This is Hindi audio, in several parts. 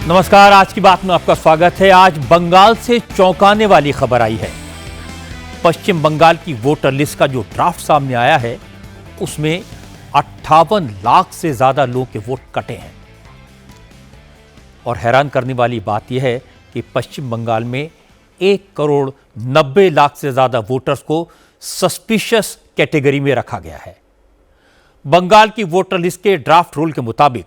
नमस्कार, आज की बात में आपका स्वागत है। आज बंगाल से चौंकाने वाली खबर आई है। पश्चिम बंगाल की वोटर लिस्ट का जो ड्राफ्ट सामने आया है उसमें 58 लाख से ज्यादा लोगों के वोट कटे हैं। और हैरान करने वाली बात यह है कि पश्चिम बंगाल में 1,90,00,000 से ज्यादा वोटर्स को सस्पिशियस कैटेगरी में रखा गया है। बंगाल की वोटर लिस्ट के ड्राफ्ट रूल के मुताबिक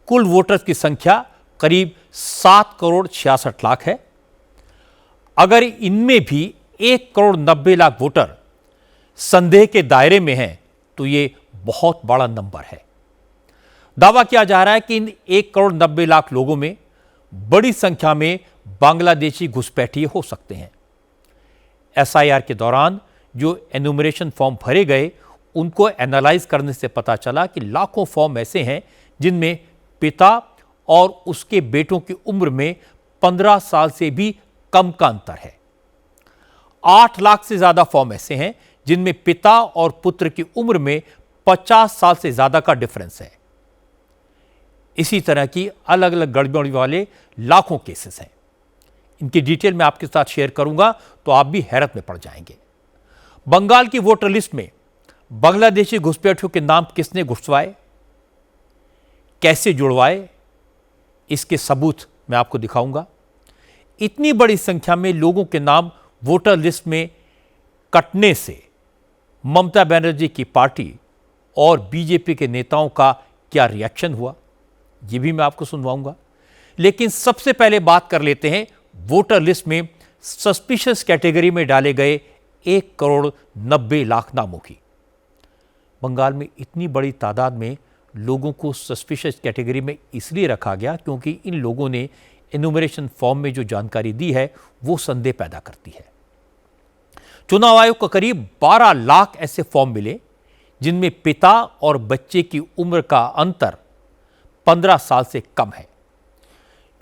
कुल वोटर्स की संख्या करीब 7,66,00,000 है। अगर इनमें भी 1,90,00,000 वोटर संदेह के दायरे में हैं तो यह बहुत बड़ा नंबर है। दावा किया जा रहा है कि इन 1,90,00,000 लोगों में बड़ी संख्या में बांग्लादेशी घुसपैठिए हो सकते हैं। एसआईआर के दौरान जो एनुमरेशन फॉर्म भरे गए उनको एनालाइज करने से पता चला कि लाखों फॉर्म ऐसे हैं जिनमें पिता और उसके बेटों की उम्र में 15 साल से भी कम का अंतर है। 8 लाख से ज्यादा फॉर्म ऐसे हैं जिनमें पिता और पुत्र की उम्र में 50 साल से ज्यादा का डिफरेंस है। इसी तरह की अलग अलग गड़बड़ी वाले लाखों केसेस हैं। इनकी डिटेल मैं आपके साथ शेयर करूंगा तो आप भी हैरत में पड़ जाएंगे। बंगाल की वोटर लिस्ट में बांग्लादेशी घुसपैठियों के नाम किसने घुसवाए, कैसे जुड़वाए, इसके सबूत मैं आपको दिखाऊंगा। इतनी बड़ी संख्या में लोगों के नाम वोटर लिस्ट में कटने से ममता बनर्जी की पार्टी और बीजेपी के नेताओं का क्या रिएक्शन हुआ, यह भी मैं आपको सुनवाऊंगा। लेकिन सबसे पहले बात कर लेते हैं वोटर लिस्ट में सस्पिशियस कैटेगरी में डाले गए 1,90,00,000 नामों की। बंगाल में इतनी बड़ी तादाद में लोगों को सस्पिशियस कैटेगरी में इसलिए रखा गया क्योंकि इन लोगों ने एनुमरेशन फॉर्म में जो जानकारी दी है वो संदेह पैदा करती है। चुनाव आयोग को करीब 12 लाख ऐसे फॉर्म मिले जिनमें पिता और बच्चे की उम्र का अंतर 15 साल से कम है।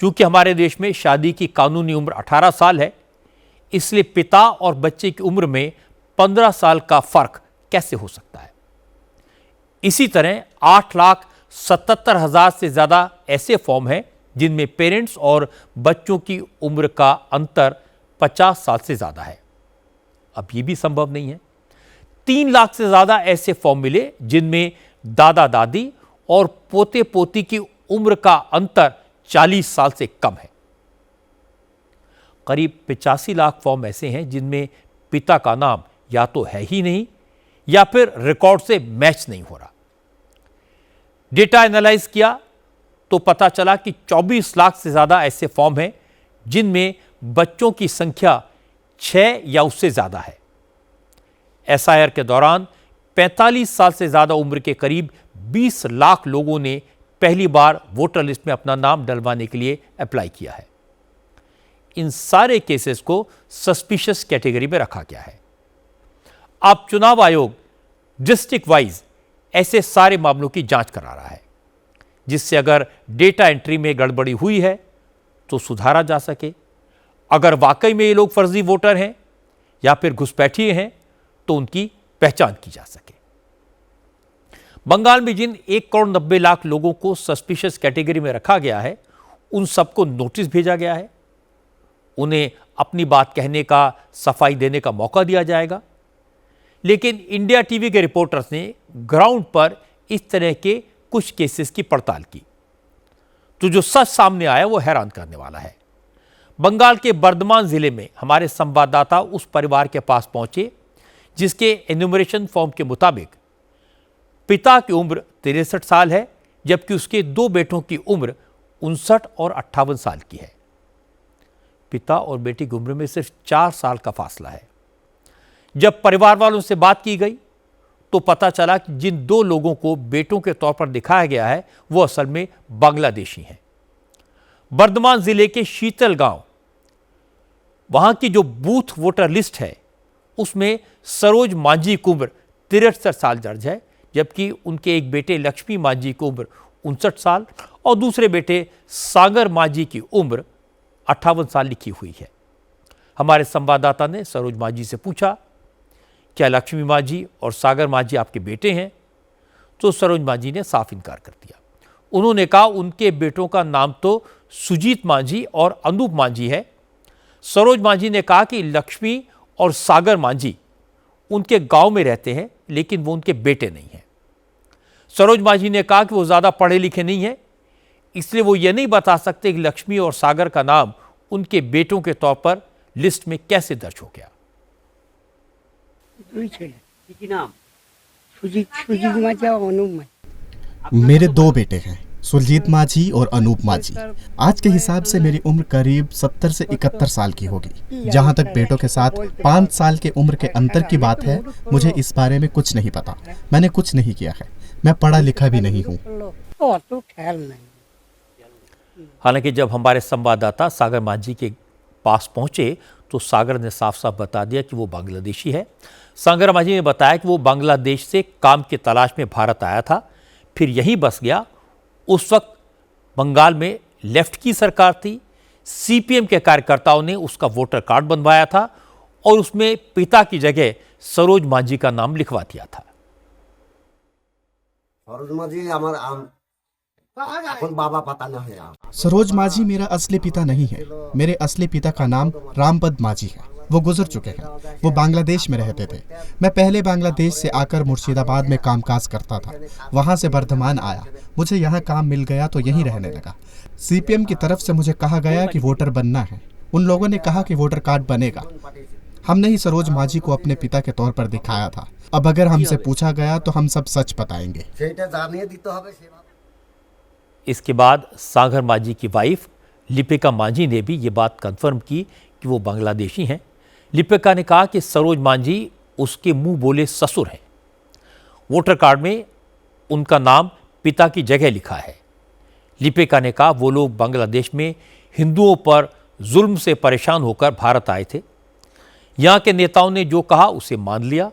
क्योंकि हमारे देश में शादी की कानूनी उम्र 18 साल है, इसलिए पिता और बच्चे की उम्र में 15 साल का फर्क कैसे हो सकता है। इसी तरह 8,77,000 से ज्यादा ऐसे फॉर्म हैं जिनमें पेरेंट्स और बच्चों की उम्र का अंतर 50 साल से ज्यादा है। अब यह भी संभव नहीं है। 3 लाख से ज्यादा ऐसे फॉर्म मिले जिनमें दादा दादी और पोते पोती की उम्र का अंतर 40 साल से कम है। करीब 85 लाख फॉर्म ऐसे हैं जिनमें पिता का नाम या तो है ही नहीं या फिर रिकॉर्ड से मैच नहीं हो रहा। डेटा एनालाइज किया तो पता चला कि 24 लाख से ज्यादा ऐसे फॉर्म हैं जिनमें बच्चों की संख्या 6 या उससे ज्यादा है। एसआईआर के दौरान 45 साल से ज्यादा उम्र के करीब 20 लाख लोगों ने पहली बार वोटर लिस्ट में अपना नाम डलवाने के लिए अप्लाई किया है। इन सारे केसेस को सस्पिशियस कैटेगरी में रखा गया है। अब चुनाव आयोग डिस्ट्रिक्ट वाइज ऐसे सारे मामलों की जांच करा रहा है, जिससे अगर डेटा एंट्री में गड़बड़ी हुई है तो सुधारा जा सके। अगर वाकई में ये लोग फर्जी वोटर हैं या फिर घुसपैठिए हैं तो उनकी पहचान की जा सके। बंगाल में जिन 1,90,00,000 लोगों को सस्पिशियस कैटेगरी में रखा गया है उन सबको नोटिस भेजा गया है। उन्हें अपनी बात कहने का, सफाई देने का मौका दिया जाएगा। लेकिन इंडिया टीवी के रिपोर्टर्स ने ग्राउंड पर इस तरह के कुछ केसेस की पड़ताल की तो जो सच सामने आया वो हैरान करने वाला है। बंगाल के बर्धमान जिले में हमारे संवाददाता उस परिवार के पास पहुंचे जिसके एन्यूमरेशन फॉर्म के मुताबिक पिता की उम्र 63 साल है, जबकि उसके 2 बेटों की उम्र 59 और 58 साल की है। पिता और बेटी की उम्र में सिर्फ 4 साल का फासला है। जब परिवार वालों से बात की गई तो पता चला कि जिन 2 लोगों को बेटों के तौर पर दिखाया गया है वो असल में बांग्लादेशी हैं। बर्धमान जिले के शीतल गांव, वहां की जो बूथ वोटर लिस्ट है उसमें सरोज मांझी की उम्र 63 साल दर्ज है, जबकि उनके एक बेटे लक्ष्मी मांझी की उम्र 59 साल और दूसरे बेटे सागर मांझी की उम्र 58 साल लिखी हुई है। हमारे संवाददाता ने सरोज मांझी से पूछा, क्या लक्ष्मी मांझी और सागर मांझी आपके बेटे हैं? तो सरोज मांझी ने साफ इनकार कर दिया। उन्होंने कहा उनके बेटों का नाम तो सुजीत मांझी और अनूप मांझी है। सरोज मांझी ने कहा कि लक्ष्मी और सागर मांझी उनके गांव में रहते हैं, लेकिन वो उनके बेटे नहीं हैं। सरोज मांझी ने कहा कि वो ज्यादा पढ़े लिखे नहीं हैं, इसलिए वो ये नहीं बता सकते कि लक्ष्मी और सागर का नाम उनके बेटों के तौर पर लिस्ट में कैसे दर्ज हो गया। मेरे दो बेटे हैं, सुरजीत माझी और अनूप माझी। आज के हिसाब से मेरी उम्र करीब 70 से 71 साल की होगी। जहाँ तक बेटों के साथ 5 साल के उम्र के अंतर की बात है, मुझे इस बारे में कुछ नहीं पता। मैंने कुछ नहीं किया है, मैं पढ़ा लिखा भी नहीं हूँ। हालांकि जब हमारे संवाददाता सागर मांझी के पास पहुंचे तो सागर ने साफ साफ बता दिया कि वो बांग्लादेशी है। सागर मांझी ने बताया कि वो बांग्लादेश से काम की तलाश में भारत आया था, फिर यहीं बस गया। उस वक्त बंगाल में लेफ्ट की सरकार थी। सीपीएम के कार्यकर्ताओं ने उसका वोटर कार्ड बनवाया था और उसमें पिता की जगह सरोज मांझी का नाम लिखवा दिया था। सरोज माझी मेरा असली पिता नहीं है। मेरे असली पिता का नाम रामपद माझी है। वो गुजर चुके हैं। वो बांग्लादेश में रहते थे। मैं पहले बांग्लादेश से आकर मुर्शिदाबाद में कामकाज करता था। वहाँ से वर्धमान आया। मुझे यहाँ काम मिल गया तो यहीं रहने लगा। सीपीएम की तरफ से मुझे कहा गया कि वोटर बनना है। उन लोगों ने कहा कि वोटर कार्ड बनेगा। हमने ही सरोज माझी को अपने पिता के तौर पर दिखाया था। अब अगर हमसे पूछा गया तो हम सब सच बताएंगे। इसके बाद सागर मांझी की वाइफ लिपिका मांझी ने भी ये बात कंफर्म की कि वो बांग्लादेशी हैं। लिपिका ने कहा कि सरोज मांझी उसके मुंह बोले ससुर हैं। वोटर कार्ड में उनका नाम पिता की जगह लिखा है। लिपिका ने कहा वो लोग बांग्लादेश में हिंदुओं पर जुल्म से परेशान होकर भारत आए थे। यहाँ के नेताओं ने जो कहा उसे मान लिया,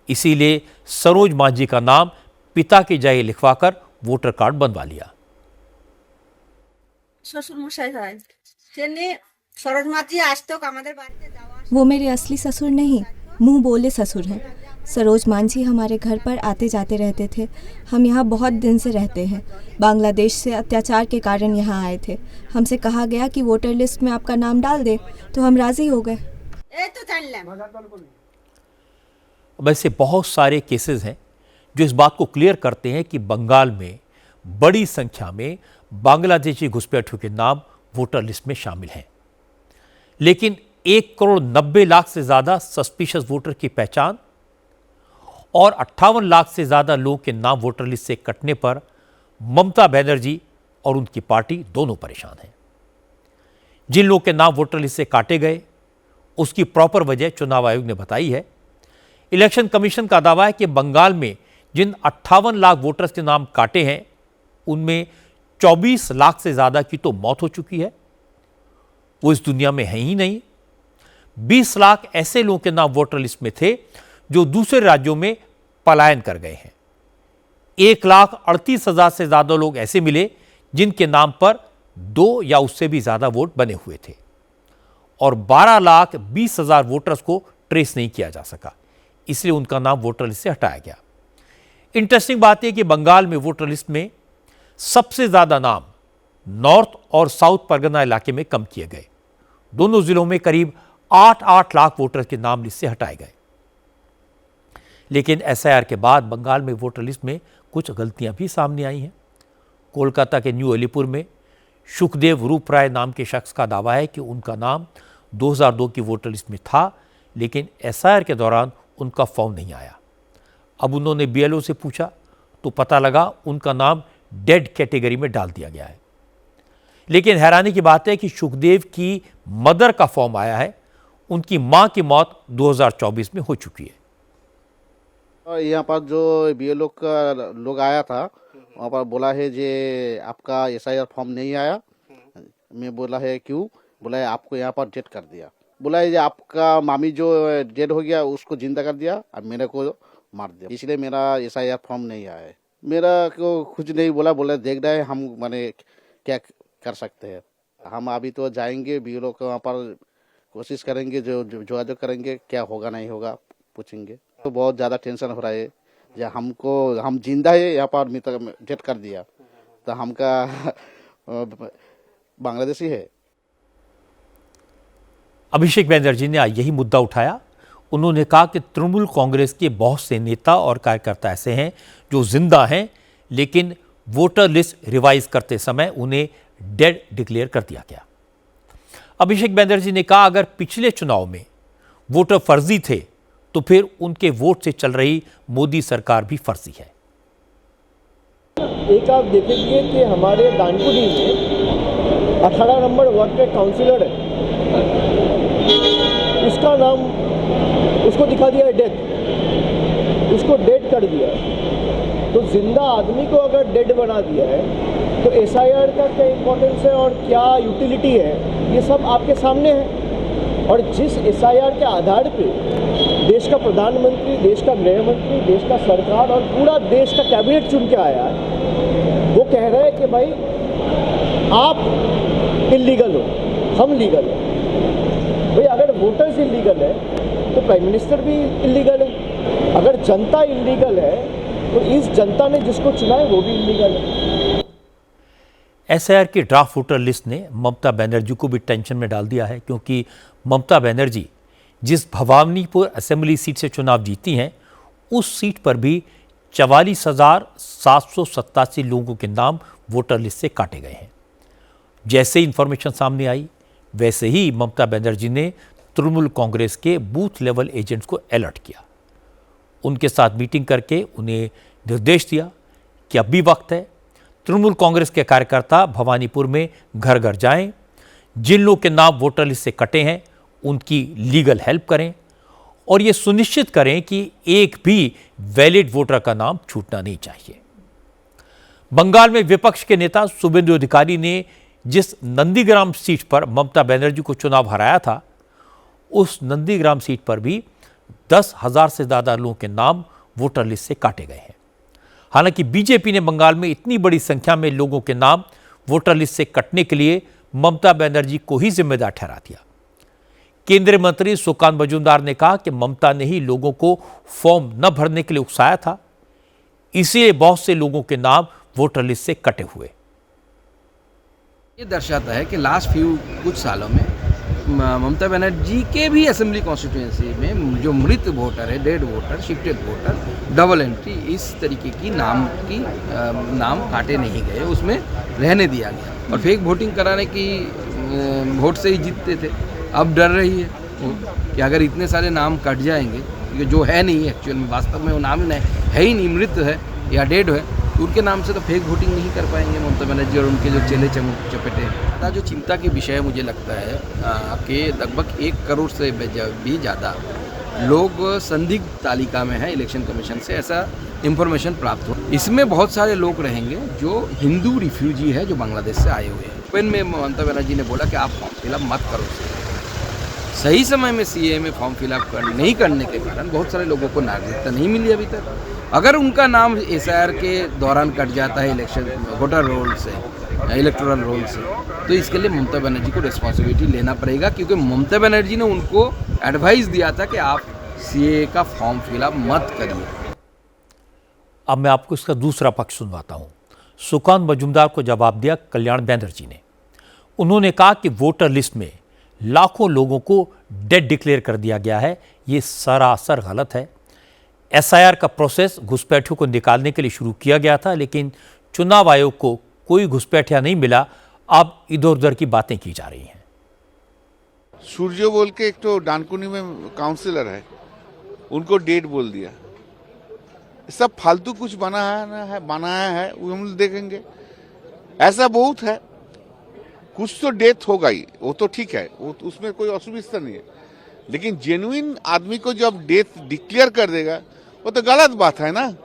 इसीलिए सरोज मांझी का नाम पिता की जगह लिखवाकर वोटर कार्ड बनवा लिया। वो मेरे असली ससुर नहीं, मुंह बोले ससुर हैं। सरोज मांझी हमारे घर पर आते जाते रहते थे। हम यहाँ बहुत दिन से रहते हैं। बांग्लादेश से अत्याचार के कारण यहाँ आए थे। हमसे कहा गया कि वोटर लिस्ट में आपका नाम डाल दे, तो हम राजी हो गए। वैसे बहुत सारे केसेस हैं जो इस बात को क्लियर करते हैं कि बंगाल में बड़ी संख्या में बांग्लादेशी घुसपैठियों के नाम वोटर लिस्ट में शामिल हैं, लेकिन 1,90,00,000 से ज्यादा सस्पिशियस वोटर की पहचान और 58 लाख से ज्यादा लोगों के नाम वोटर लिस्ट से कटने पर ममता बनर्जी और उनकी पार्टी दोनों परेशान हैं। जिन लोगों के नाम वोटर लिस्ट से काटे गए उसकी प्रॉपर वजह चुनाव आयोग ने बताई है। इलेक्शन कमीशन का दावा है कि बंगाल में जिन 58 लाख वोटर्स के नाम काटे हैं उनमें 24 लाख से ज्यादा की तो मौत हो चुकी है, वो इस दुनिया में है ही नहीं। 20 लाख ऐसे लोगों के नाम वोटर लिस्ट में थे जो दूसरे राज्यों में पलायन कर गए हैं। 1,38,000 से ज्यादा लोग ऐसे मिले जिनके नाम पर 2 या उससे भी ज्यादा वोट बने हुए थे और 12,20,000 वोटर्स को ट्रेस नहीं किया जा सका, इसलिए उनका नाम वोटर लिस्ट से हटाया गया। इंटरेस्टिंग बात यह कि बंगाल में वोटर लिस्ट में सबसे ज्यादा नाम नॉर्थ और साउथ परगना इलाके में कम किए गए। दोनों जिलों में करीब 8-8 लाख वोटर के नाम लिस्ट से हटाए गए। लेकिन एसआईआर के बाद बंगाल में वोटर लिस्ट में कुछ गलतियां भी सामने आई हैं। कोलकाता के न्यू अलीपुर में सुखदेव रूपराय नाम के शख्स का दावा है कि उनका नाम 2002 की वोटर लिस्ट में था, लेकिन एसआईआर के दौरान उनका फॉर्म नहीं आया। अब उन्होंने बीएलओ से पूछा तो पता लगा उनका नाम डेड कैटेगरी में डाल दिया गया है। लेकिन हैरानी की बात है कि सुखदेव की मदर का फॉर्म आया है। उनकी मां की मौत 2024 में हो चुकी है। यहाँ पर जो बीएलओ का लोग आया था वहाँ पर बोला है जे आपका एसआईआर फॉर्म नहीं आया। मैं बोला है क्यों? बोला है आपको यहाँ पर डेड कर दिया। बोला है जे आपका मामी जो डेड हो गया उसको जिंदा कर दिया और मेरे को मार दिया, इसलिए मेरा एसआईआर फॉर्म नहीं आया है। मेरा को कुछ नहीं बोला। बोला देख रहे हैं हम माने क्या कर सकते हैं। हम अभी तो जाएंगे बीएलओ को वहाँ पर कोशिश करेंगे, जो करेंगे क्या होगा नहीं होगा पूछेंगे। तो बहुत ज़्यादा टेंशन हो रहा है जो हम जिंदा है यहाँ पर डेट कर दिया तो हमका बांग्लादेशी है। अभिषेक बैनर्जी ने आज यही मुद्दा उठाया। उन्होंने कहा कि तृणमूल कांग्रेस के बहुत से नेता और कार्यकर्ता ऐसे हैं जो जिंदा हैं, लेकिन वोटर लिस्ट रिवाइज करते समय उन्हें डेड डिक्लेयर कर दिया गया। अभिषेक बैनर्जी ने कहा, अगर पिछले चुनाव में वोटर फर्जी थे तो फिर उनके वोट से चल रही मोदी सरकार भी फर्जी है। एक आप देखेंगे कि हमारे दानकुनी में 18 नंबर वार्ड का काउंसिलर है, उसका नाम उसको दिखा दिया है डेथ, उसको डेड कर दिया है। तो जिंदा आदमी को अगर डेड बना दिया है तो एसआईआर का क्या इम्पोर्टेंस है और क्या यूटिलिटी है, ये सब आपके सामने है। और जिस एसआईआर के आधार पे देश का प्रधानमंत्री, देश का गृह मंत्री, देश का सरकार और पूरा देश का कैबिनेट चुन के आया है, वो कह रहे हैं कि भाई आप इल्लीगल हो, हम लीगल हो। भाई अगर वोटर्स इल्लीगल है तो प्राइम मिनिस्टर भी इल्लीगल है। अगर जनता इल्लीगल है तो इस जनता ने जिसको चुना है वो भी इल्लीगल है। एसआईआर की ड्राफ्ट वोटर लिस्ट ने ममता बनर्जी को भी टेंशन में डाल दिया है, क्योंकि ममता बनर्जी जिस भवानीपुर असेंबली सीट से चुनाव जीती हैं, उस सीट पर भी 44,787 लोगों के नाम वोटर लिस्ट से काटे गए हैं। जैसे इंफॉर्मेशन सामने आई, वैसे ही ममता बनर्जी ने तृणमूल कांग्रेस के बूथ लेवल एजेंट्स को अलर्ट किया। उनके साथ मीटिंग करके उन्हें निर्देश दिया कि अब भी वक्त है, तृणमूल कांग्रेस के कार्यकर्ता भवानीपुर में घर घर जाएं, जिन लोगों के नाम वोटर लिस्ट से कटे हैं उनकी लीगल हेल्प करें और ये सुनिश्चित करें कि एक भी वैलिड वोटर का नाम छूटना नहीं चाहिए। बंगाल में विपक्ष के नेता शुभेंदु अधिकारी ने जिस नंदीग्राम सीट पर ममता बनर्जी को चुनाव हराया था, उस नंदीग्राम सीट पर भी 10,000 से ज्यादा लोगों के नाम वोटर लिस्ट से काटे गए हैं। हालांकि बीजेपी ने बंगाल में इतनी बड़ी संख्या में लोगों के नाम वोटर लिस्ट से कटने के लिए ममता बनर्जी को ही जिम्मेदार ठहरा दिया। केंद्रीय मंत्री सुकांत मजूमदार ने कहा कि ममता ने ही लोगों को फॉर्म न भरने के लिए उकसाया था, इसलिए बहुत से लोगों के नाम वोटर लिस्ट से कटे हुए। ये दर्शाता है कि लास्ट कुछ सालों में ममता बनर्जी के भी असेंबली कॉन्स्टिट्यूएंसी में जो मृत वोटर है, dead voter, shifted voter, double entry, इस तरीके की नाम काटे नहीं गए, उसमें रहने दिया गया और फेक वोटिंग कराने की वोट से ही जीतते थे। अब डर रही है कि अगर इतने सारे नाम कट जाएंगे, क्योंकि जो है नहीं एक्चुअल में, वास्तव में वो नाम ही नहीं है, ही नहीं, मृत है या डेड है, तो उनके नाम से तो फेक वोटिंग नहीं कर पाएंगे ममता बनर्जी और उनके जो चेले चपेटे। जो चिंता के विषय मुझे लगता है कि लगभग 1 करोड़ से भी ज़्यादा लोग संदिग्ध तालिका में हैं इलेक्शन कमीशन से, ऐसा इंफॉर्मेशन प्राप्त हो। इसमें बहुत सारे लोग रहेंगे जो हिंदू रिफ्यूजी है, जो बांग्लादेश से आए हुए हैं। ओपन में ममता बनर्जी ने बोला कि आप फॉर्म फिलअप मत करो। सही समय में सीए में फॉर्म फिलअप नहीं करने के कारण बहुत सारे लोगों को नागरिकता नहीं मिली अभी तक। अगर उनका नाम एसआईआर के दौरान कट जाता है इलेक्शन वोटर रोल से, इलेक्टोरल रोल से, तो इसके लिए ममता बनर्जी को रिस्पॉन्सिबिलिटी लेना पड़ेगा, क्योंकि ममता बनर्जी ने उनको एडवाइस दिया था कि आप सीए का फॉर्म फिलअप मत करिए। अब मैं आपको इसका दूसरा पक्ष सुनवाता हूं। सुकांत मजूमदार को जवाब दिया कल्याण बनर्जी ने। उन्होंने कहा कि वोटर लिस्ट में लाखों लोगों को डेड डिक्लेयर कर दिया गया है, ये सरासर गलत है। एसआईआर का प्रोसेस घुसपैठियों को निकालने के लिए शुरू किया गया था, लेकिन चुनाव आयोग को कोई घुसपैठिया नहीं मिला। अब इधर उधर की बातें की जा रही हैं। सूर्य बोल के एक तो डानकुनी में काउंसिलर है, उनको डेट बोल दिया। सब फालतू कुछ बनाया है वो हम देखेंगे। ऐसा बहुत है, कुछ तो डेथ होगा ही, वो तो ठीक है, वो उसमें कोई असुविधा नहीं है। लेकिन जेन्युइन आदमी को जब डेथ डिक्लेयर कर देगा, वो तो गलत बात है ना।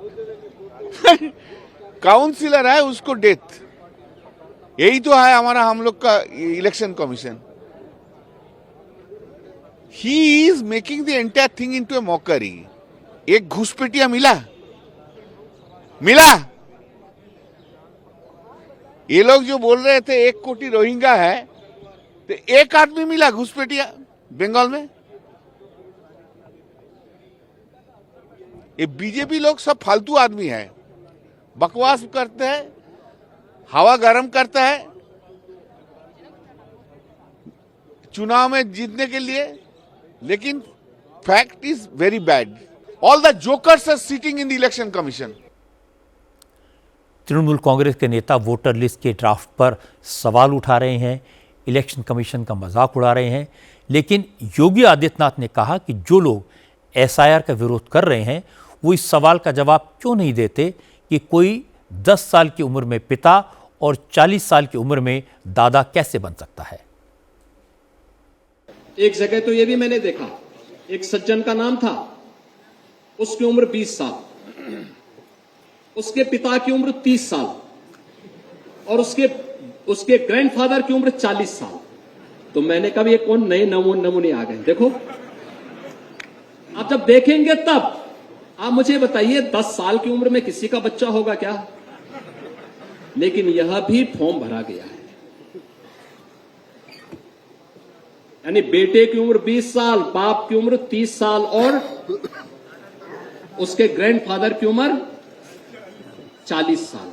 काउंसिलर है, उसको डेथ, यही तो है हमारा हम लोग का election commission. He is making the entire thing into A mockery. एक घुसपैठिया मिला। ये लोग जो बोल रहे थे 1 कोटी रोहिंग्या है, तो एक आदमी मिला घुसपैठिया बंगाल में। ये बीजेपी लोग सब फालतू आदमी है, बकवास करते हैं, हवा गर्म करता है। चुनाव में जीतने के लिए, लेकिन fact is very bad. All the jokers are sitting in the election commission. Trinamool Congress के नेता वोटर लिस्ट के ड्राफ्ट पर सवाल उठा रहे हैं, इलेक्शन कमीशन का मजाक उड़ा रहे हैं, लेकिन योगी आदित्यनाथ ने कहा कि जो लोग एसआईआर का विरोध कर रहे हैं वो इस सवाल का जवाब क्यों नहीं देते कि कोई 10 साल की उम्र में पिता और 40 साल की उम्र में दादा कैसे बन सकता है। एक जगह तो ये भी मैंने देखा, एक सज्जन का नाम था, उसकी उम्र 20 साल, उसके पिता की उम्र 30 साल और उसके ग्रैंडफादर की उम्र 40 साल। तो मैंने कहा ये कौन नए नमूने आ गए। देखो आप जब देखेंगे तब आप मुझे बताइए 10 साल की उम्र में किसी का बच्चा होगा क्या? लेकिन यह भी फॉर्म भरा गया है, यानी बेटे की उम्र 20 साल, बाप की उम्र 30 साल और उसके ग्रैंडफादर की उम्र 40 साल।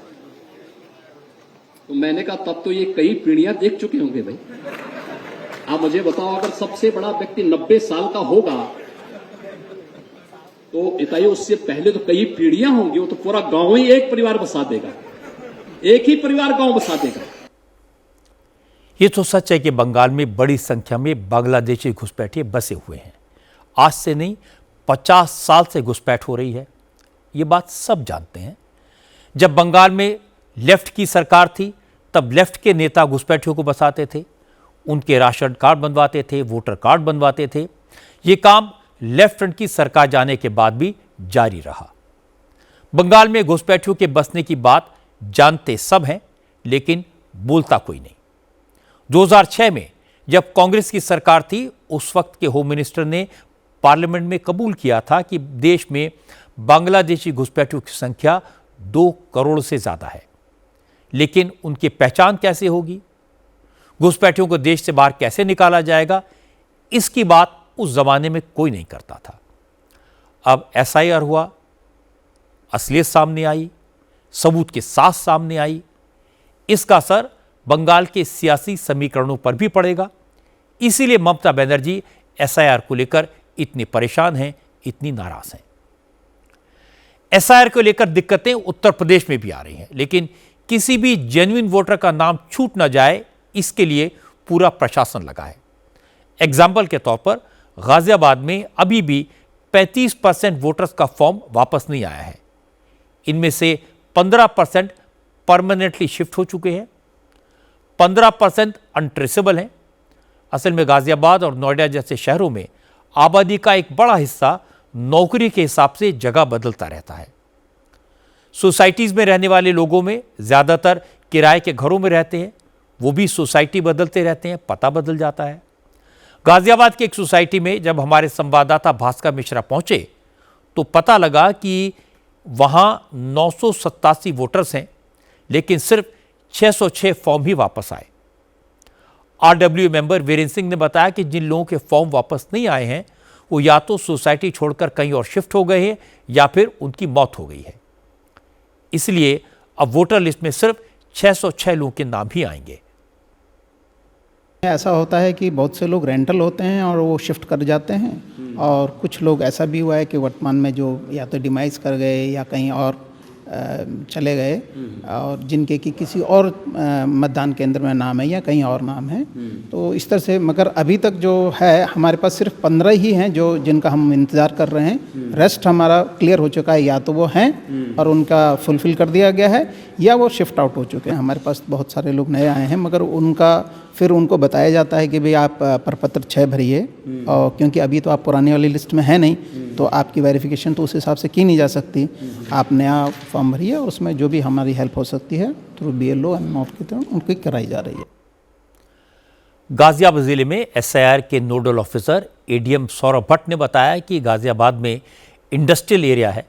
तो मैंने कहा तब तो ये कई पीढ़ियां देख चुके होंगे भाई। आप मुझे बताओ अगर सबसे बड़ा व्यक्ति 90 साल का होगा तो इताई उससे पहले तो कई पीढ़ियां होंगी, वो तो पूरा गांव ही एक परिवार बसा देगा, एक ही परिवार गांव बसा देगा। ये तो सच है कि बंगाल में बड़ी संख्या में बांग्लादेशी घुसपैठिए बसे हुए हैं। आज से नहीं 50 साल से घुसपैठ हो रही है, ये बात सब जानते हैं। जब बंगाल में लेफ्ट की सरकार थी तब लेफ्ट के नेता घुसपैठियों को बसाते थे, उनके राशन कार्ड बनवाते थे, वोटर कार्ड बनवाते थे। ये काम लेफ्ट फ्रंट की सरकार जाने के बाद भी जारी रहा। बंगाल में घुसपैठियों के बसने की बात जानते सब हैं, लेकिन बोलता कोई नहीं। 2006 में जब कांग्रेस की सरकार थी, उस वक्त के होम मिनिस्टर ने पार्लियामेंट में कबूल किया था कि देश में बांग्लादेशी घुसपैठियों की संख्या 2 करोड़ से ज्यादा है। लेकिन उनकी पहचान कैसे होगी, घुसपैठियों को देश से बाहर कैसे निकाला जाएगा, इसकी बात उस जमाने में कोई नहीं करता था। अब एसआईआर हुआ, असलियत सामने आई, सबूत के साथ सामने आई। इसका असर बंगाल के सियासी समीकरणों पर भी पड़ेगा। इसीलिए ममता बनर्जी एसआईआर को लेकर इतनी परेशान हैं, इतनी नाराज हैं। एसआईआर को लेकर दिक्कतें उत्तर प्रदेश में भी आ रही हैं, लेकिन किसी भी जेन्युइन वोटर का नाम छूट ना जाए, इसके लिए पूरा प्रशासन लगा है। एग्जाम्पल के तौर पर गाजियाबाद में अभी भी 35% वोटर्स का फॉर्म वापस नहीं आया है। इनमें से 15% परमानेंटली शिफ्ट हो चुके हैं, 15% अनट्रेसेबल हैं। असल में गाजियाबाद और नोएडा जैसे शहरों में आबादी का एक बड़ा हिस्सा नौकरी के हिसाब से जगह बदलता रहता है। सोसाइटीज में रहने वाले लोगों में ज़्यादातर किराए के घरों में रहते हैं, वो भी सोसाइटी बदलते रहते हैं, पता बदल जाता है। गाजियाबाद की एक सोसाइटी में जब हमारे संवाददाता भास्कर मिश्रा पहुंचे तो पता लगा कि वहां 987 वोटर्स हैं, लेकिन सिर्फ 606 फॉर्म ही वापस आए। आरडब्ल्यू मेंबर वीरेंद्र सिंह ने बताया कि जिन लोगों के फॉर्म वापस नहीं आए हैं वो या तो सोसाइटी छोड़कर कहीं और शिफ्ट हो गए हैं या फिर उनकी मौत हो गई है। इसलिए अब वोटर लिस्ट में सिर्फ 606 लोगों के नाम ही आएंगे। ऐसा होता है कि बहुत से लोग रेंटल होते हैं और वो शिफ्ट कर जाते हैं, और कुछ लोग ऐसा भी हुआ है कि वर्तमान में जो या तो डिमाइस कर गए या कहीं और चले गए, और जिनके कि किसी और मतदान केंद्र में नाम है या कहीं और नाम है। तो इस तरह से, मगर अभी तक जो है हमारे पास सिर्फ 15 ही हैं जो जिनका हम इंतज़ार कर रहे हैं। रेस्ट हमारा क्लियर हो चुका है, या तो वो हैं और उनका फुलफ़िल कर दिया गया है या वो शिफ्ट आउट हो चुके हैं। हमारे पास बहुत सारे लोग नए आए हैं, मगर फिर उनको बताया जाता है कि भाई आप प्रपत्र 6 भरिए, और क्योंकि अभी तो आप पुरानी वाली लिस्ट में है नहीं, तो आपकी वेरिफिकेशन तो उस हिसाब से की नहीं जा सकती। आप नया फॉर्म भरिए और उसमें जो भी हमारी हेल्प हो सकती है थ्रू BLO एंड नॉट की तरह उनकी कराई जा रही है। गाजियाबाद जिले में एसआईआर के nodal officer ADM Saurabh Bhatt ने बताया कि गाजियाबाद में इंडस्ट्रियल एरिया है,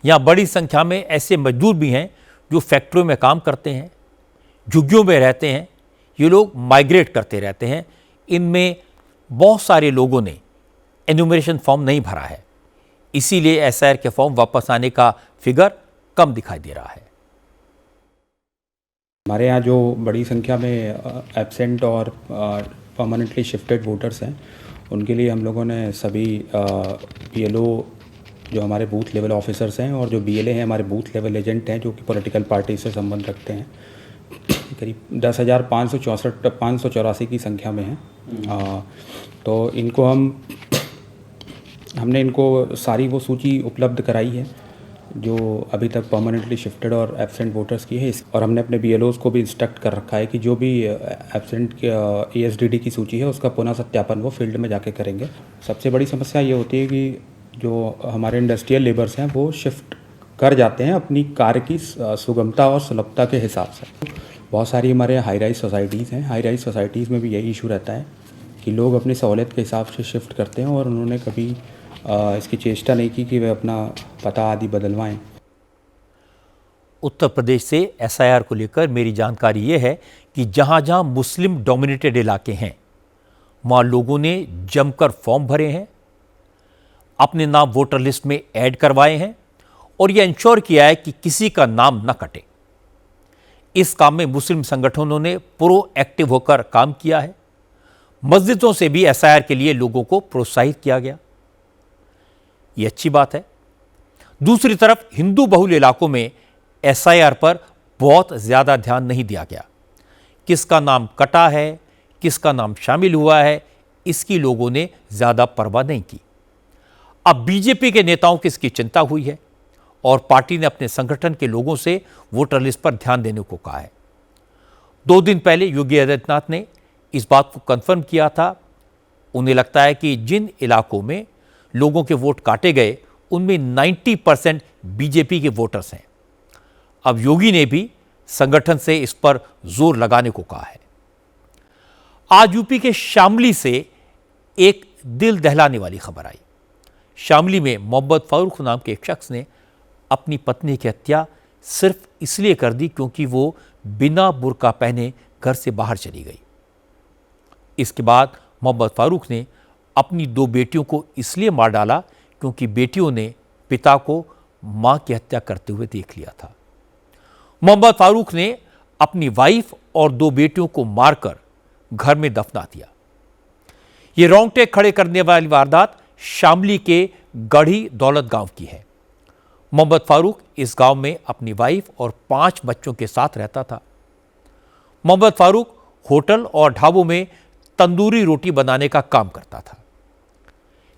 यहाँ बड़ी संख्या में ऐसे मजदूर भी हैं जो फैक्ट्रियों में काम करते हैं, झुग्गियों में रहते हैं। ये लोग माइग्रेट करते रहते हैं। इनमें बहुत सारे लोगों ने एन्यूमरेशन फॉर्म नहीं भरा है, इसीलिए एसआईआर के फॉर्म वापस आने का फिगर कम दिखाई दे रहा है। हमारे यहाँ जो बड़ी संख्या में एब्सेंट और परमानेंटली शिफ्टेड वोटर्स हैं उनके लिए हम लोगों ने सभी BLO जो हमारे बूथ लेवल ऑफिसर्स हैं और जो BLA हैं हमारे बूथ लेवल एजेंट हैं जो कि पॉलिटिकल पार्टी से संबंध रखते हैं, करीब 10,584 की संख्या में हैं। तो इनको हमने इनको सारी वो सूची उपलब्ध कराई है जो अभी तक परमानेंटली शिफ्टेड और एब्सेंट वोटर्स की है, और हमने अपने BLOs को भी इंस्ट्रक्ट कर रखा है कि जो भी एब्सेंट ASDD की सूची है उसका पुनः सत्यापन वो फील्ड में जाके करेंगे। सबसे बड़ी समस्या ये होती है कि जो हमारे इंडस्ट्रियल लेबर्स हैं वो शिफ्ट कर जाते हैं अपनी कार्य की सुगमता और सुलभता के हिसाब से। बहुत सारी हमारे हाई राइज सोसाइटीज़ हैं, हाई राइज सोसाइटीज़ में भी यही इशू रहता है कि लोग अपनी सहूलियत के हिसाब से शिफ्ट करते हैं और उन्होंने कभी इसकी चेष्टा नहीं की कि वे अपना पता आदि बदलवाएं। उत्तर प्रदेश से SIR को लेकर मेरी जानकारी ये है कि जहां जहां मुस्लिम डोमिनेटेड इलाके हैं वहां लोगों ने जमकर फॉर्म भरे हैं, अपने नाम वोटर लिस्ट में ऐड करवाए हैं और यह इंश्योर किया है कि किसी का नाम न कटे। इस काम में मुस्लिम संगठनों ने प्रोएक्टिव होकर काम किया है। मस्जिदों से भी SIR के लिए लोगों को प्रोत्साहित किया गया, ये अच्छी बात है। दूसरी तरफ हिंदू बहुल इलाकों में SIR पर बहुत ज़्यादा ध्यान नहीं दिया गया। किसका नाम कटा है, किसका नाम शामिल हुआ है, इसकी लोगों ने ज़्यादा परवाह नहीं की। अब BJP के नेताओं की इसकी चिंता हुई है और पार्टी ने अपने संगठन के लोगों से वोटर लिस्ट पर ध्यान देने को कहा है। 2 दिन पहले योगी आदित्यनाथ ने इस बात को कंफर्म किया था। उन्हें लगता है कि जिन इलाकों में लोगों के वोट काटे गए उनमें 90% BJP के वोटर्स हैं। अब योगी ने भी संगठन से इस पर जोर लगाने को कहा है। आज यूपी के शामली से एक दिल दहलाने वाली खबर आई। शामली में मोहम्मद फारूक नाम के एक शख्स ने अपनी पत्नी की हत्या सिर्फ इसलिए कर दी क्योंकि वो बिना बुर्का पहने घर से बाहर चली गई। इसके बाद मोहम्मद फारूक ने अपनी 2 बेटियों को इसलिए मार डाला क्योंकि बेटियों ने पिता को मां की हत्या करते हुए देख लिया था। मोहम्मद फारूक ने अपनी वाइफ और 2 बेटियों को मारकर घर में दफना दिया। यह रोंगटे खड़े करने वाली वारदात शामली के गढ़ी दौलत गांव की है। मोहम्मद फारूक इस गांव में अपनी वाइफ और 5 बच्चों के साथ रहता था। मोहम्मद फारूक होटल और ढाबों में तंदूरी रोटी बनाने का काम करता था,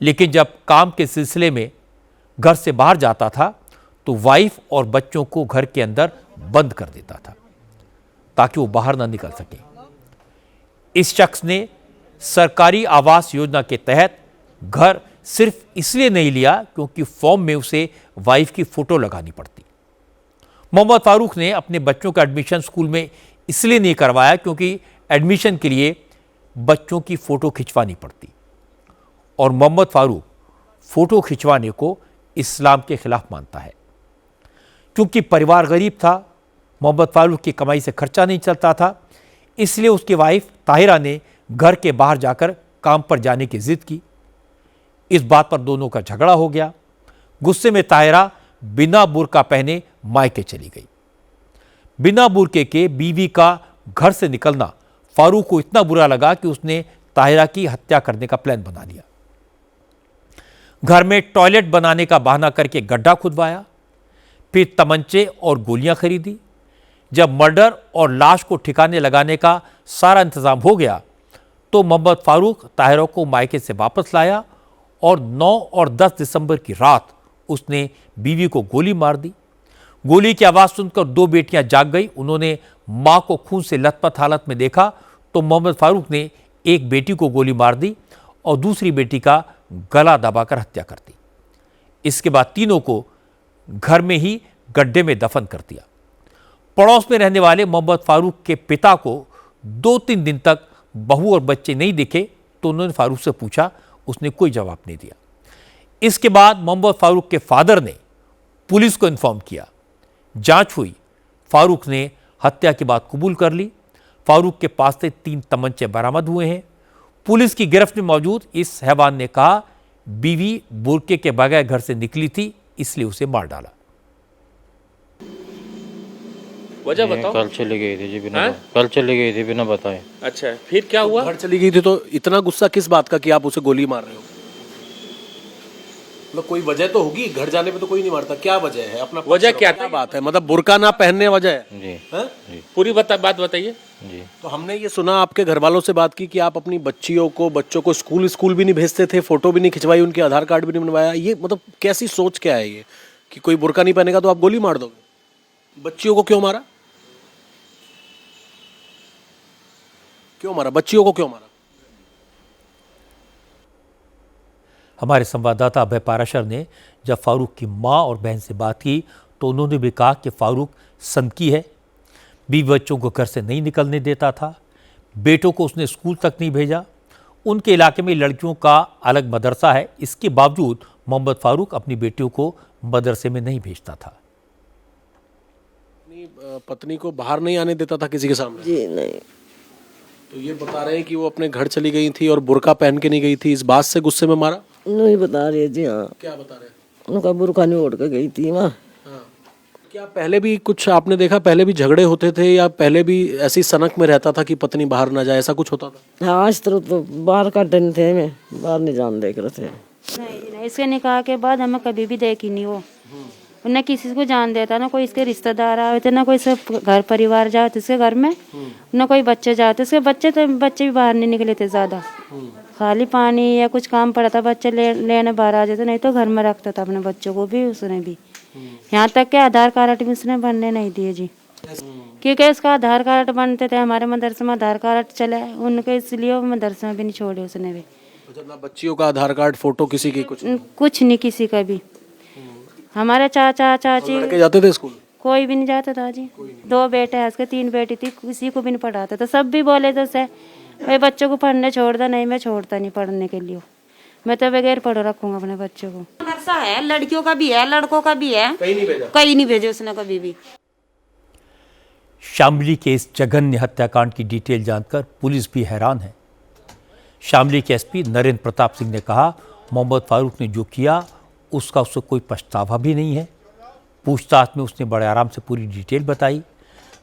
लेकिन जब काम के सिलसिले में घर से बाहर जाता था तो वाइफ और बच्चों को घर के अंदर बंद कर देता था ताकि वो बाहर ना निकल सके। इस शख्स ने सरकारी आवास योजना के तहत घर सिर्फ इसलिए नहीं लिया क्योंकि फॉर्म में उसे वाइफ की फोटो लगानी पड़ती। मोहम्मद फारूक ने अपने बच्चों का एडमिशन स्कूल में इसलिए नहीं करवाया क्योंकि एडमिशन के लिए बच्चों की फोटो खिंचवानी पड़ती और मोहम्मद फारूक फोटो खिंचवाने को इस्लाम के खिलाफ मानता है। क्योंकि परिवार गरीब था, मोहम्मद फारूक की कमाई से खर्चा नहीं चलता था, इसलिए उसकी वाइफ ताहिरा ने घर के बाहर जाकर काम पर जाने की जिद की। इस बात पर दोनों का झगड़ा हो गया। गुस्से में ताहिरा बिना बुर्का पहने मायके चली गई। बिना बुर्के के बीवी का घर से निकलना फारूक को इतना बुरा लगा कि उसने ताहिरा की हत्या करने का प्लान बना लिया। घर में टॉयलेट बनाने का बहाना करके गड्ढा खुदवाया, फिर तमंचे और गोलियां खरीदी। जब मर्डर और लाश को ठिकाने लगाने का सारा इंतजाम हो गया तो मोहम्मद फारूक ताहिरा को मायके से वापस लाया और 9 और 10 दिसंबर की रात उसने बीवी को गोली मार दी। गोली की आवाज़ सुनकर 2 बेटियां जाग गई। उन्होंने मां को खून से लथपथ हालत में देखा तो मोहम्मद फारूक ने एक बेटी को गोली मार दी और दूसरी बेटी का गला दबाकर हत्या कर दी। इसके बाद तीनों को घर में ही गड्ढे में दफन कर दिया। पड़ोस में रहने वाले मोहम्मद फारूक के पिता को 2-3 दिन तक बहू और बच्चे नहीं दिखे तो उन्होंने फारूक से पूछा, उसने कोई जवाब नहीं दिया। इसके बाद मोहम्मद फारूक के फादर ने पुलिस को इन्फॉर्म किया। जांच हुई, फारूक ने हत्या की बात कबूल कर ली। फारूक के पास से 3 तमंचे बरामद हुए हैं। पुलिस की गिरफ्त में मौजूद इस हैवान ने कहा बीवी बुर्के के बगैर घर से निकली थी इसलिए उसे मार डाला। वजह बताओ। कल चली गई थी जी बिना कल चली गई थी बिना बताए। अच्छा, फिर क्या हुआ? घर चली गई थी तो इतना गुस्सा किस बात का कि आप उसे गोली मार रहे हो? मतलब कोई वजह तो होगी, घर जाने पे तो कोई नहीं मारता, क्या वजह है? अपना वजह क्या बात है? मतलब बुर्का ना पहनने वजह है जी। पूरी बात बताइए। जी तो हमने ये सुना आपके घर वालों से बात की कि आप अपनी बच्चों को स्कूल भी नहीं भेजते थे, फोटो भी नहीं खिंचवाई, उनके आधार कार्ड भी नहीं बनवाया। ये मतलब कैसी सोच क्या है ये कि कोई बुर्का नहीं पहनेगा तो आप गोली मार दोगे? बच्चियों को क्यों मारा? बच्चियों को क्यों मारा? हमारे संवाददाता अभय पाराशर ने जब फारूक की मां और बहन से बात की तो उन्होंने भी कहा कि फारूक सनकी है, बीवी बच्चों को घर से नहीं निकलने देता था, बेटों को उसने स्कूल तक नहीं भेजा। उनके इलाके में लड़कियों का अलग मदरसा है, इसके बावजूद मोहम्मद फारूक अपनी बेटियों को मदरसे में नहीं भेजता था। अपनी पत्नी को बाहर नहीं आने देता था किसी के सामने? जी नहीं। तो ये बता रहे हैं कि वो अपने घर चली गई थी और बुर्का पहन के नहीं गई थी, इस बात से गुस्से में मारा? नहीं बता रही है जी। हाँ, क्या बता रहे हैं? उनका बुर्का नहीं ओढ़ के गई थी वहाँ। हाँ। क्या पहले भी कुछ आपने देखा, पहले भी झगड़े होते थे या पहले भी ऐसी सनक में रहता था कि पत्नी बाहर ना जाए, ऐसा कुछ होता था? हाँ, आज तो बाहर का डन थे, मैं बाहर नहीं जान देख रहे थे। नहीं, इसके निकाह के बाद हमें कभी भी देखी नहीं वो। न किसी को जान देता, ना कोई इसके रिश्तेदार आए थे, ना कोई सब घर परिवार जाते इसके घर में, ना कोई बच्चे जाते। इसके बच्चे भी बाहर नहीं निकले थे ज्यादा, खाली पानी या कुछ काम पड़ा था बच्चे लेने बाहर आ जाते, नहीं तो घर में रखता था अपने बच्चों को भी उसने भी। यहाँ तक के आधार कार्ड भी उसने बनने नहीं दिए जी, क्योंकि इसका आधार कार्ड बनते थे, हमारे मदरसे में आधार कार्ड चले उनके, इसलिए वो मदरसे में भी नहीं छोड़े उसने भी। ना बच्चियों का आधार कार्ड, फोटो किसी की कुछ नहीं किसी का भी। हमारे चाचा चाची लड़के जाते थे स्कूल? कोई भी नहीं जाता था जी। 2 बेटे हैं उसके, 3 बेटी थी, किसी को भी नहीं पढ़ाता था। सब भी बोले थे उसे भाई बच्चों को पढ़ने छोड़ दे। नहीं, मैं छोड़ता नहीं पढ़ने के लिए, मैं तो बगैर पढ़ो रखूंगा अपने बच्चों को। मदरसा है, लड़कियों का भी है, लड़कों का भी है, कहीं नहीं भेजे उसने कभी भी। शामली के इस जघन्य हत्याकांड की डिटेल जानकर पुलिस भी हैरान है। शामली के एसपी नरेंद्र प्रताप सिंह ने कहा, मोहम्मद फारूक ने जो किया उसका उससे कोई पछतावा भी नहीं है। पूछताछ में उसने बड़े आराम से पूरी डिटेल बताई।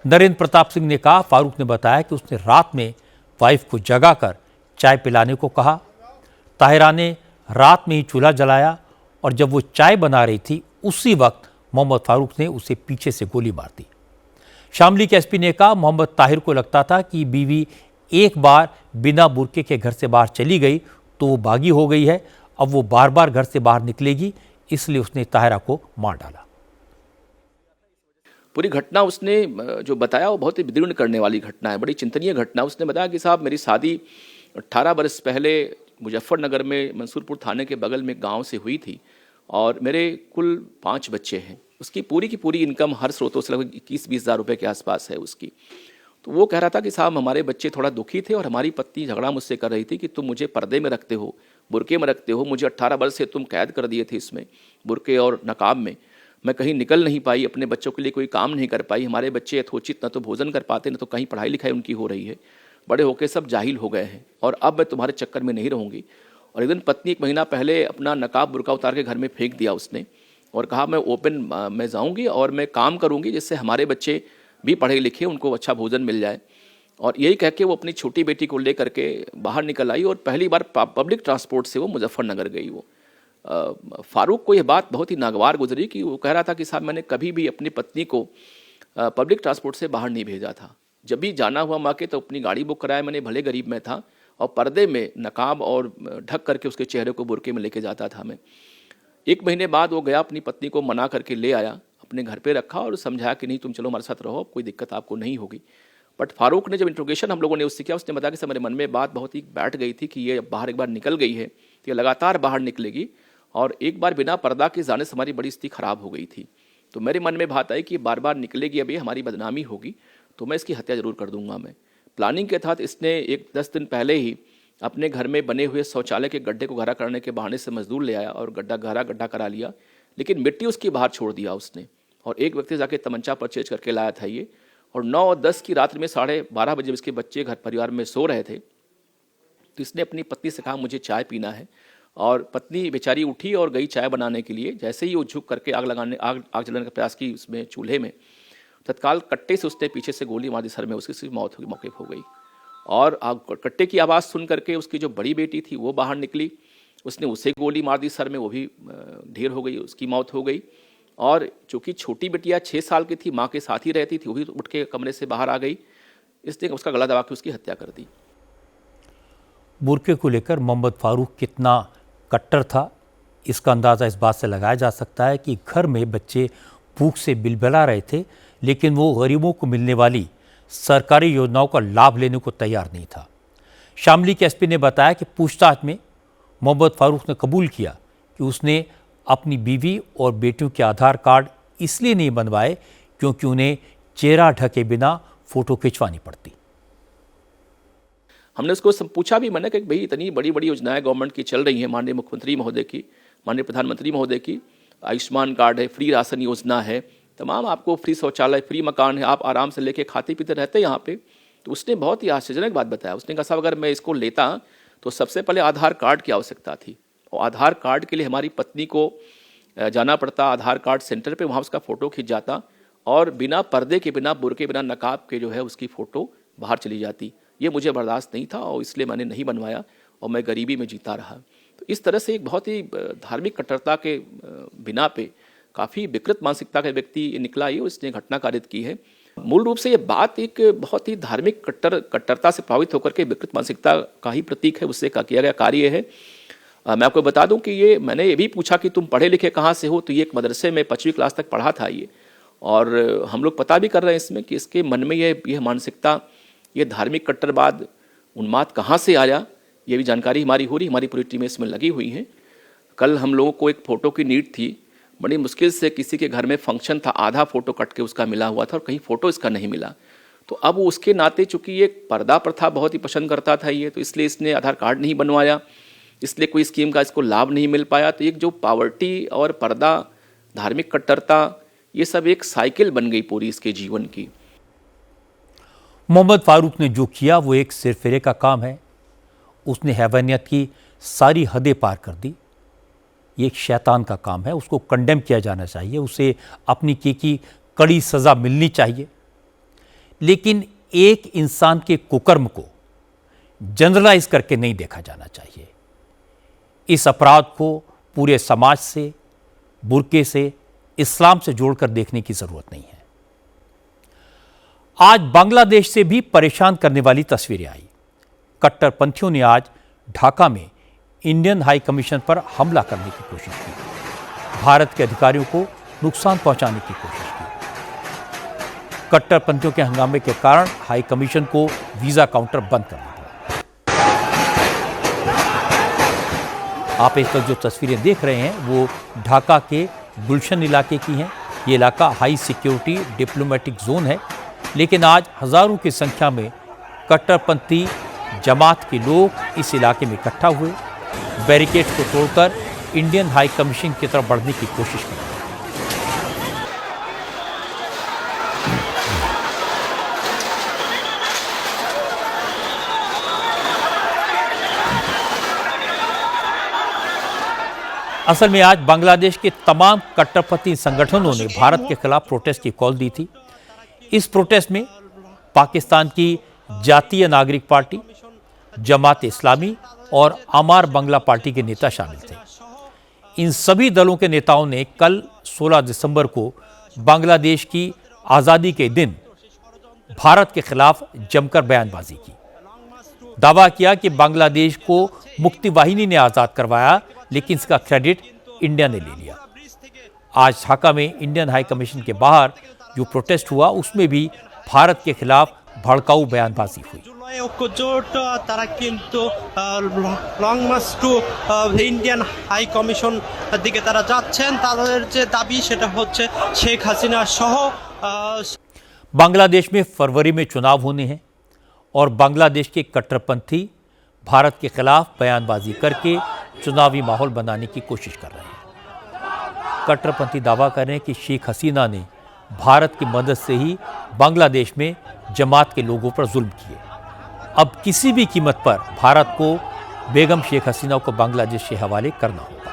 नरेंद्र प्रताप सिंह ने कहा, फारूक ने बताया कि उसने रात में वाइफ को जगाकर चाय पिलाने को कहा। ताहिरा ने रात में ही चूल्हा जलाया और जब वो चाय बना रही थी उसी वक्त मोहम्मद फारूक ने उसे पीछे से गोली मार दी। शामली के एसपी ने कहा, मोहम्मद ताहिर को लगता था कि बीवी एक बार बिना बुर्के के घर से बाहर चली गई तो वो बागी हो गई है, अब वो बार बार घर से बाहर निकलेगी, इसलिए उसने ताहिरा को मार डाला। पूरी घटना उसने जो बताया वो बहुत ही विदीर्ण करने वाली घटना है, बड़ी चिंतनीय घटना। उसने बताया कि साहब मेरी शादी 18 बरस पहले मुजफ्फरनगर में मंसूरपुर थाने के बगल में गांव से हुई थी और मेरे कुल 5 बच्चे हैं। उसकी पूरी की पूरी इनकम हर स्रोतों से लगभग 21-20 हज़ार रुपये के आसपास है उसकी। तो वो कह रहा था कि साहब हमारे बच्चे थोड़ा दुखी थे और हमारी पत्नी झगड़ा मुझसे कर रही थी कि तुम मुझे पर्दे में रखते हो, बुरके में रखते हो, मुझे 18 वर्ष से तुम कैद कर दिए थे इसमें बुरके और नकाब में, मैं कहीं निकल नहीं पाई, अपने बच्चों के लिए कोई काम नहीं कर पाई, हमारे बच्चे यथोचित न तो भोजन कर पाते न तो कहीं पढ़ाई लिखाई उनकी हो रही है, बड़े होकर सब जाहिल हो गए हैं और अब मैं तुम्हारे चक्कर में नहीं रहूँगी। और एक दिन पत्नी 1 महीना पहले अपना नकाब बुरका उतार के घर में फेंक दिया उसने और कहा मैं ओपन में जाऊँगी और मैं काम करूँगी जिससे हमारे बच्चे भी पढ़े लिखे, उनको अच्छा भोजन मिल जाए। और यही कह के वो अपनी छोटी बेटी को ले करके बाहर निकल आई और पहली बार पब्लिक ट्रांसपोर्ट से वो मुजफ्फरनगर गई। वो फारूक को यह बात बहुत ही नागवार गुजरी कि वो कह रहा था कि साहब मैंने कभी भी अपनी पत्नी को पब्लिक ट्रांसपोर्ट से बाहर नहीं भेजा था। जब भी जाना हुआ माँ के तो अपनी गाड़ी बुक कराया मैंने, भले गरीब में था, और पर्दे में नकाब और ढक करके उसके चेहरे को बुरके में लेके जाता था मैं। 1 महीने बाद वो गया, अपनी पत्नी को मना करके ले आया, अपने घर पे रखा और समझाया कि नहीं तुम चलो हमारे साथ रहो, कोई दिक्कत आपको नहीं होगी। बट फारूक ने जब इंट्रोगेशन हम लोगों ने उससे किया, उसने बताया कि सर मेरे मन में बात बहुत ही बैठ गई थी कि ये बाहर एक बार निकल गई है तो ये लगातार बाहर निकलेगी और एक बार बिना पर्दा के जाने से हमारी बड़ी स्थिति खराब हो गई थी। तो मेरे मन में बात आई कि बार बार निकलेगी, अभी हमारी बदनामी होगी तो मैं इसकी हत्या जरूर कर दूंगा। मैं प्लानिंग के तहत इसने 10 दिन पहले ही अपने घर में बने हुए शौचालय के गड्ढे को गहरा करने के बहाने से मजदूर ले आया और गड्ढा करा लिया, लेकिन मिट्टी उसकी बाहर छोड़ दिया उसने। और एक व्यक्ति जाके तमंचा परचेज करके लाया था ये, और 9 और 10 की रात में 12:30 बजे इसके बच्चे घर परिवार में सो रहे थे तो इसने अपनी पत्नी से कहा मुझे चाय पीना है, और पत्नी बेचारी उठी और गई चाय बनाने के लिए। जैसे ही वो झुक करके आग जलाने का प्रयास की उसमें चूल्हे में, तत्काल कट्टे से उसने पीछे से गोली मार दी सर में, उसकी मौत हुई, मौके पर हो गई। और कट्टे की आवाज़ सुन करके उसकी जो बड़ी बेटी थी वो बाहर निकली, उसने उसे गोली मार दी सर में, वो भी ढेर हो गई, उसकी मौत हो गई। और चूँकि छोटी बेटिया 6 साल की थी, माँ के साथ ही रहती थी, वो भी उठ के कमरे से बाहर आ गई, इसने उसका गला दबा के उसकी हत्या कर दी। बुर्के को लेकर मोहम्मद फारूक कितना कट्टर था, इसका अंदाज़ा इस बात से लगाया जा सकता है कि घर में बच्चे भूख से बिलबिला रहे थे, लेकिन वो गरीबों को मिलने वाली सरकारी योजनाओं का लाभ लेने को तैयार नहीं था। शामली के एसपी ने बताया कि पूछताछ में मोहम्मद फारूक ने कबूल किया कि उसने अपनी बीवी और बेटियों के आधार कार्ड इसलिए नहीं बनवाए क्योंकि उन्हें चेहरा ढके बिना फ़ोटो खिंचवानी पड़ती। हमने उसको पूछा भी, मैंने कि भाई इतनी बड़ी बड़ी योजनाएं गवर्नमेंट की चल रही हैं, माननीय मुख्यमंत्री महोदय की, माननीय प्रधानमंत्री महोदय की, आयुष्मान कार्ड है, फ्री राशन योजना है, तमाम आपको फ्री शौचालय, फ्री मकान है, आप आराम से लेके खाते पीते रहते हैं यहाँ पे। तो उसने बहुत ही आश्चर्यजनक बात बताया। उसने कहा साहब अगर मैं इसको लेता तो सबसे पहले आधार कार्ड की आवश्यकता थी, और आधार कार्ड के लिए हमारी पत्नी को जाना पड़ता आधार कार्ड सेंटर पे, वहाँ उसका फ़ोटो खिंच जाता और बिना पर्दे के, बिना बुर्के, बिना नकाब के जो है उसकी फ़ोटो बाहर चली जाती। ये मुझे बर्दाश्त नहीं था और इसलिए मैंने नहीं बनवाया और मैं गरीबी में जीता रहा। तो इस तरह से एक बहुत ही धार्मिक कट्टरता के बिना पे काफ़ी विकृत मानसिकता का व्यक्ति निकला ये, उसने घटना कारित की है। मूल रूप से ये बात एक बहुत ही धार्मिक कट्टरता से प्रभावित होकर के विकृत मानसिकता का ही प्रतीक है, उससे किया गया कार्य है। मैं आपको बता दूं कि मैंने ये भी पूछा कि तुम पढ़े लिखे कहाँ से हो, तो ये एक मदरसे में 5वीं क्लास तक पढ़ा था ये, और हम लोग पता भी कर रहे हैं इसमें कि इसके मन में यह मानसिकता, ये धार्मिक कट्टरवाद, उन्माद कहाँ से आया, ये भी जानकारी हमारी हो रही, हमारी पूरी टीमें इसमें लगी हुई हैं। कल हम लोगों को एक फ़ोटो की नीड थी, बड़ी मुश्किल से किसी के घर में फंक्शन था, आधा फ़ोटो कट के उसका मिला हुआ था और कहीं फ़ोटो इसका नहीं मिला। तो अब उसके नाते चूँकि ये पर्दा प्रथा बहुत ही पसंद करता था ये, तो इसलिए इसने आधार कार्ड नहीं बनवाया, इसलिए कोई स्कीम का इसको लाभ नहीं मिल पाया। तो एक जो पावर्टी और पर्दा, धार्मिक कट्टरता, ये सब एक साइकिल बन गई पूरी इसके जीवन की। मोहम्मद फारूक ने जो किया वो एक सिरफिरे का काम है। उसने हैवानियत की सारी हदें पार कर दी। ये एक शैतान का काम है, उसको कंडेम किया जाना चाहिए, उसे अपनी की कड़ी सज़ा मिलनी चाहिए। लेकिन एक इंसान के कुकर्म को जनरलाइज करके नहीं देखा जाना चाहिए। इस अपराध को पूरे समाज से, बुर्के से, इस्लाम से जोड़कर देखने की ज़रूरत नहीं है। आज बांग्लादेश से भी परेशान करने वाली तस्वीरें आई। कट्टरपंथियों ने आज ढाका में इंडियन हाई कमीशन पर हमला करने की कोशिश की, भारत के अधिकारियों को नुकसान पहुंचाने की कोशिश की। कट्टरपंथियों के हंगामे के कारण हाई कमीशन को वीज़ा काउंटर बंद करना पड़ा। आप इस वक्त जो तस्वीरें देख रहे हैं वो ढाका के गुलशन इलाके की हैं। ये इलाका हाई सिक्योरिटी डिप्लोमेटिक जोन है, लेकिन आज हज़ारों की संख्या में कट्टरपंथी जमात के लोग इस इलाके में इकट्ठा हुए, बैरिकेड को तोड़कर इंडियन हाई कमीशन की तरफ बढ़ने की कोशिश की। असल में आज बांग्लादेश के तमाम कट्टरपंथी संगठनों ने भारत के खिलाफ प्रोटेस्ट की कॉल दी थी। इस प्रोटेस्ट में पाकिस्तान की जातीय नागरिक पार्टी, जमात इस्लामी और अमार बांग्ला पार्टी के नेता शामिल थे। इन सभी दलों के नेताओं ने कल 16 दिसंबर को बांग्लादेश की आज़ादी के दिन भारत के खिलाफ जमकर बयानबाजी की। दावा किया कि बांग्लादेश को मुक्ति वाहिनी ने आज़ाद करवाया, लेकिन इसका क्रेडिट इंडिया ने ले लिया। आज ढाका में इंडियन हाई कमीशन के बाहर जो प्रोटेस्ट हुआ उसमें भी भारत के खिलाफ भड़काऊ बयानबाजी हुई। इंडियन हाई कमीशन दिखे तारा जाच्छेन, ताদের যে দাবি সেটা হচ্ছে শেখ হাসিনা সহ। बांग्लादेश में फरवरी में चुनाव होने हैं और बांग्लादेश के कट्टरपंथी भारत के खिलाफ बयानबाजी करके चुनावी माहौल बनाने की कोशिश कर रहे हैं। कट्टरपंथी दावा कर रहे हैं कि शेख हसीना ने भारत की मदद से ही बांग्लादेश में जमात के लोगों पर जुल्म किए। अब किसी भी कीमत पर भारत को बेगम शेख हसीना को बांग्लादेश के हवाले करना होगा।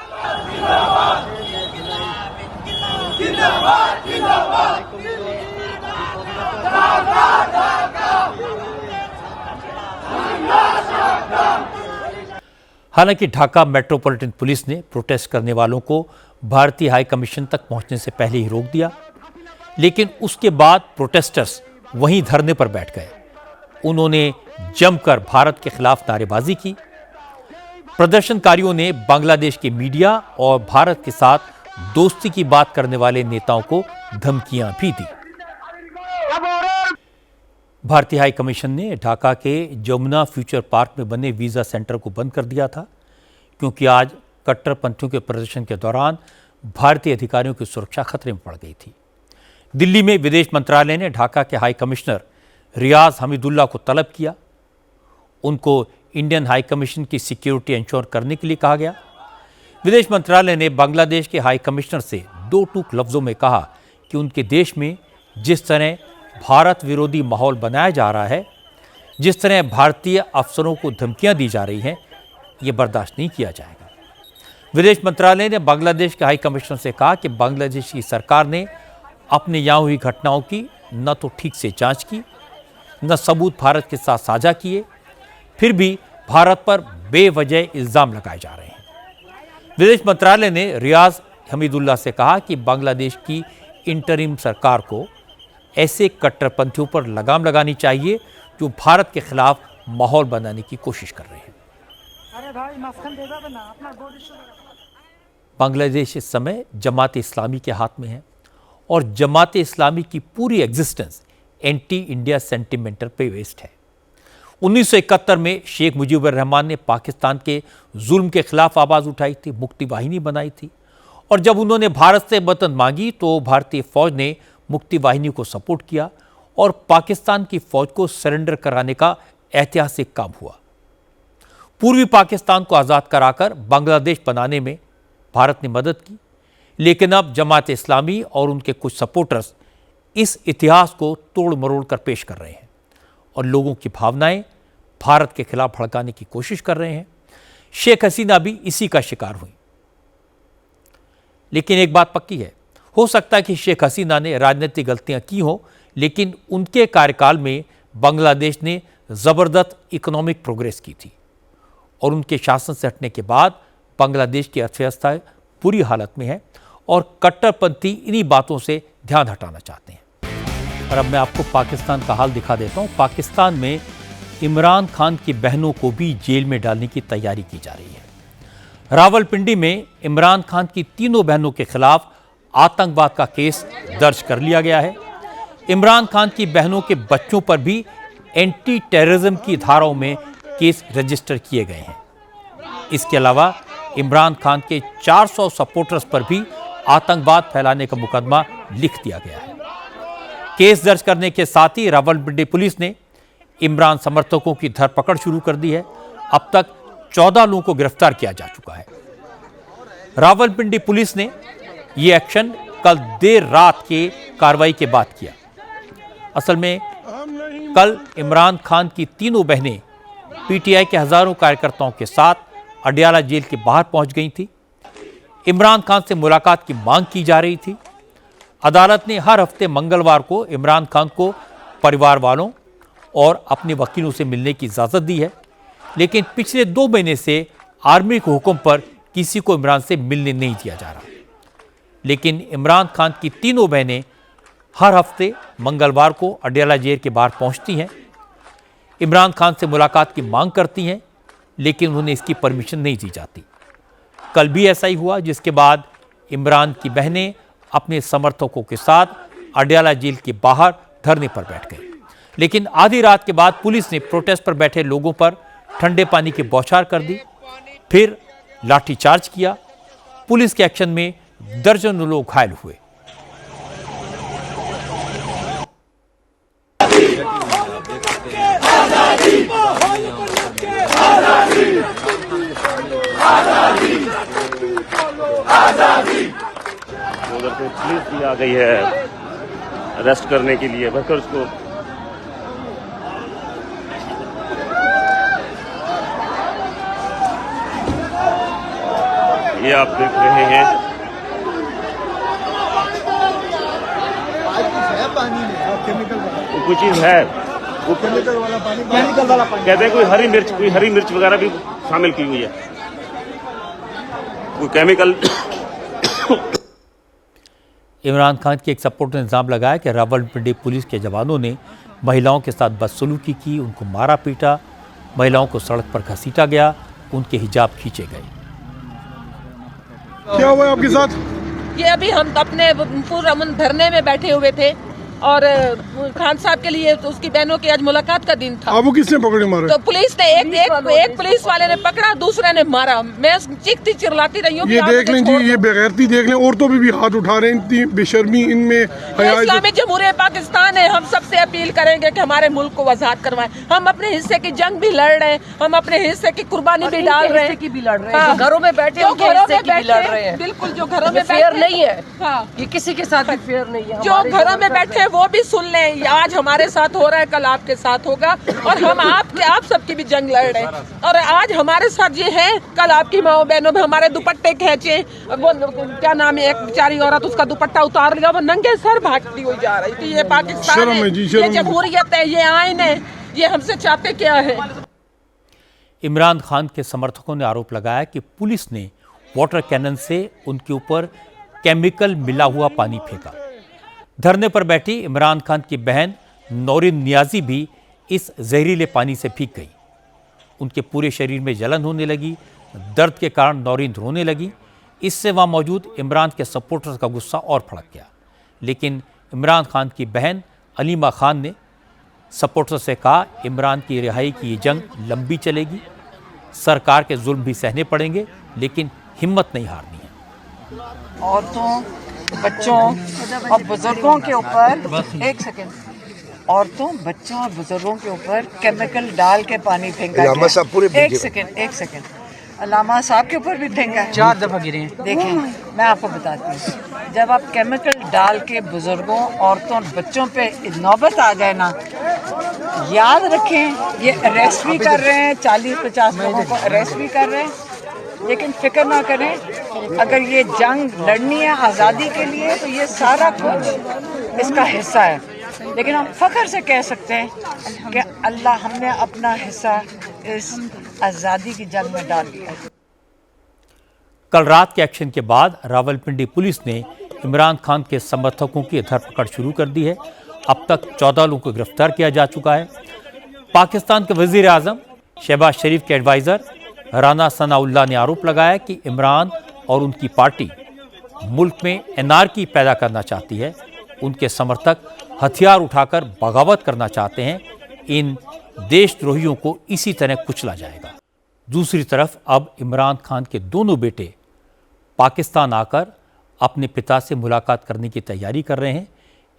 हालांकि ढाका मेट्रोपॉलिटन पुलिस ने प्रोटेस्ट करने वालों को भारतीय हाई कमीशन तक पहुंचने से पहले ही रोक दिया, लेकिन उसके बाद प्रोटेस्टर्स वहीं धरने पर बैठ गए। उन्होंने जमकर भारत के खिलाफ नारेबाजी की। प्रदर्शनकारियों ने बांग्लादेश के मीडिया और भारत के साथ दोस्ती की बात करने वाले नेताओं को धमकियां भी दी। भारतीय हाई कमीशन ने ढाका के जमुना फ्यूचर पार्क में बने वीजा सेंटर को बंद कर दिया था, क्योंकि आज कट्टरपंथियों के प्रदर्शन के दौरान भारतीय अधिकारियों की सुरक्षा खतरे में पड़ गई थी। दिल्ली में विदेश मंत्रालय ने ढाका के हाई कमिश्नर रियाज हमीदुल्ला को तलब किया। उनको इंडियन हाई कमीशन की सिक्योरिटी इंश्योर करने के लिए कहा गया। विदेश मंत्रालय ने बांग्लादेश के हाई कमिश्नर से दो टूक लफ्जों में कहा कि उनके देश में जिस तरह भारत विरोधी माहौल बनाया जा रहा है, जिस तरह भारतीय अफसरों को धमकियां दी जा रही हैं, ये बर्दाश्त नहीं किया जाएगा। विदेश मंत्रालय ने बांग्लादेश के हाई कमिश्नर से कहा कि बांग्लादेश की सरकार ने अपने यहाँ हुई घटनाओं की न तो ठीक से जांच की, न सबूत भारत के साथ साझा किए, फिर भी भारत पर बेवजह इल्जाम लगाए जा रहे हैं। विदेश मंत्रालय ने रियाज हमीदुल्ला से कहा कि बांग्लादेश की इंटरिम सरकार को ऐसे कट्टरपंथियों पर लगाम लगानी चाहिए जो भारत के खिलाफ माहौल बनाने की कोशिश कर रहे हैं। बांग्लादेश इस समय जमात इस्लामी के हाथ में है और जमात इस्लामी की पूरी एग्जिस्टेंस एंटी इंडिया सेंटिमेंटल पे बेस्ड है। 1971 में शेख मुजीबुर रहमान ने पाकिस्तान के जुल्म के खिलाफ आवाज़ उठाई थी, मुक्ति वाहिनी बनाई थी, और जब उन्होंने भारत से मदद मांगी तो भारतीय फौज ने मुक्ति वाहिनी को सपोर्ट किया और पाकिस्तान की फौज को सरेंडर कराने का ऐतिहासिक काम हुआ। पूर्वी पाकिस्तान को आज़ाद कराकर बांग्लादेश बनाने में भारत ने मदद की, लेकिन अब जमात इस्लामी और उनके कुछ सपोर्टर्स इस इतिहास को तोड़ मरोड़ कर पेश कर रहे हैं और लोगों की भावनाएं भारत के खिलाफ भड़काने की कोशिश कर रहे हैं। शेख हसीना भी इसी का शिकार हुई। लेकिन एक बात पक्की है, हो सकता है कि शेख हसीना ने राजनीतिक गलतियां की हों, लेकिन उनके कार्यकाल में बांग्लादेश ने ज़बरदस्त इकोनॉमिक प्रोग्रेस की थी और उनके शासन से हटने के बाद बांग्लादेश की अर्थव्यवस्था बुरी हालत में है और कट्टरपंथी इन्हीं बातों से ध्यान हटाना चाहते हैं। और अब मैं आपको पाकिस्तान का हाल दिखा देता हूँ। पाकिस्तान में इमरान खान की बहनों को भी जेल में डालने की तैयारी की जा रही है। रावलपिंडी में इमरान खान की तीनों बहनों के खिलाफ आतंकवाद का केस दर्ज कर लिया गया है। इमरान खान की बहनों के बच्चों पर भी एंटी टेररिज्म की धाराओं में केस रजिस्टर किए गए हैं। इसके अलावा इमरान खान के 400 सपोर्टर्स पर भी आतंकवाद फैलाने का मुकदमा लिख दिया गया है। केस दर्ज करने के साथ ही रावलपिंडी पुलिस ने इमरान समर्थकों की धरपकड़ शुरू कर दी है। अब तक 14 लोगों को गिरफ्तार किया जा चुका है। रावलपिंडी पुलिस ने यह एक्शन कल देर रात के कार्रवाई के बाद किया। असल में कल इमरान खान की तीनों बहनें पीटीआई के हजारों कार्यकर्ताओं के साथ अडयाला जेल के बाहर पहुंच गई थी। इमरान खान से मुलाकात की मांग की जा रही थी। अदालत ने हर हफ्ते मंगलवार को इमरान खान को परिवार वालों और अपने वकीलों से मिलने की इजाज़त दी है, लेकिन पिछले 2 महीने से आर्मी के हुक्म पर किसी को इमरान से मिलने नहीं दिया जा रहा। लेकिन इमरान खान की तीनों बहनें हर हफ्ते मंगलवार को अडयाला जेल के बाहर पहुंचती हैं, इमरान खान से मुलाकात की मांग करती हैं, लेकिन उन्हें इसकी परमिशन नहीं दी जाती। कल भी ऐसा ही हुआ, जिसके बाद इमरान की बहनें अपने समर्थकों के साथ अडयाला जेल के बाहर धरने पर बैठ गई। लेकिन आधी रात के बाद पुलिस ने प्रोटेस्ट पर बैठे लोगों पर ठंडे पानी की बौछार कर दी, फिर लाठीचार्ज किया। पुलिस के एक्शन में दर्जनों लोग घायल हुए। उधर से पुलिस भी आ गई है अरेस्ट करने के लिए, बस उसको ये आप देख रहे हैं कोई चीज़ है वो केमिकल वाला पानी कहते हैं, कोई हरी मिर्च वगैरह भी शामिल की हुई है, कोई केमिकल। इमरान खान के एक सपोर्टर ने इल्जाम लगाया कि रावलपिंडी पुलिस के जवानों ने महिलाओं के साथ बदसलूकी की, उनको मारा पीटा, महिलाओं को सड़क पर घसीटा गया, उनके हिजाब खींचे गए। क्या हुआ आपके साथ? ये अभी हम अपने पूरा धरने में बैठे हुए थे और खान साहब के लिए तो उसकी बहनों की आज मुलाकात का दिन था। आपको किसने पकड़े मारे? तो पुलिस ने एक पुलिस वाले ने पकड़ा, दूसरे ने मारा। मैं चीखती चिल्लाती रही हूँ। ये देख लें जी, ये बेगैरती देख लें, औरतों पे भी हाथ उठा रहे हैं, इतनी बेशर्मी इनमें। इस्लामी जमहूरिया पाकिस्तान है, हम सबसे अपील करेंगे कि हमारे मुल्क को आजाद करवाएं। हम अपने हिस्से की जंग भी लड़ रहे हैं, हम अपने हिस्से की कुर्बानी भी डाल रहे हैं, घरों में बैठे लड़ रहे हैं। बिल्कुल, जो घरों में फेयर नहीं है, ये किसी के साथ भी फेयर नहीं है। जो घरों में बैठे वो भी सुन लें, आज हमारे साथ हो रहा है, कल आपके साथ होगा, और हम आप सबकी भी जंग लड़ रहे हैं। और आज हमारे साथ ये है, कल आपकी माओ बहनों में हमारे दुपट्टे खींचे, वो क्या नाम है, एक बेचारी औरत उसका दुपट्टा उतार लिया, वो नंगे सर भागती हुई जा रही थी। ये पाकिस्तान है, ये जमहूरियत है, ये आइन है, ये हमसे चाहते क्या है? इमरान खान के समर्थकों ने आरोप लगाया कि पुलिस ने वाटर कैनन से उनके ऊपर केमिकल मिला हुआ पानी फेंका। धरने पर बैठी इमरान खान की बहन नौरीन नियाजी भी इस जहरीले पानी से भीग गई। उनके पूरे शरीर में जलन होने लगी, दर्द के कारण नौरीन रोने लगी। इससे वहाँ मौजूद इमरान के सपोर्टर्स का गुस्सा और भड़क गया। लेकिन इमरान खान की बहन अलीमा खान ने सपोर्टर्स से कहा, इमरान की रिहाई की ये जंग लंबी चलेगी, सरकार के जुल्म भी सहने पड़ेंगे, लेकिन हिम्मत नहीं हारनी है। औरतों, बच्चों और बुजुर्गों के ऊपर, एक सेकेंड, औरतों, बच्चों और बुजुर्गों के ऊपर केमिकल डाल के पानी फेंका गया। एक सेकेंड, अलामा साहब के ऊपर भी फेंका है, 4 दफा गिरे हैं। देखिए, मैं आपको बताती हूँ, जब आप केमिकल डाल के बुजुर्गों, औरतों और बच्चों पे नौबत आ जाए ना, याद रखें, ये अरेस्ट भी कर रहे हैं, 40-50 लोगों को अरेस्ट भी कर रहे हैं, लेकिन फिक्र ना करें, अगर ये जंग लड़नी है आज़ादी के लिए तो ये सारा कुछ इसका हिस्सा है। लेकिन हम फख्र से कह सकते हैं कि अल्लाह, हमने अपना हिस्सा इस आज़ादी की जंग में डाल दिया। कल रात के एक्शन के बाद रावलपिंडी पुलिस ने इमरान खान के समर्थकों की धरपकड़ शुरू कर दी है। अब तक 14 लोगों को गिरफ्तार किया जा चुका है। पाकिस्तान के वजीर आज़म शहबाज शरीफ के एडवाइज़र राना सनाउल्लाह ने आरोप लगाया कि इमरान और उनकी पार्टी मुल्क में एनार्की पैदा करना चाहती है। उनके समर्थक हथियार उठाकर बगावत करना चाहते हैं। इन देशद्रोहियों को इसी तरह कुचला जाएगा। दूसरी तरफ अब इमरान खान के दोनों बेटे पाकिस्तान आकर अपने पिता से मुलाकात करने की तैयारी कर रहे हैं।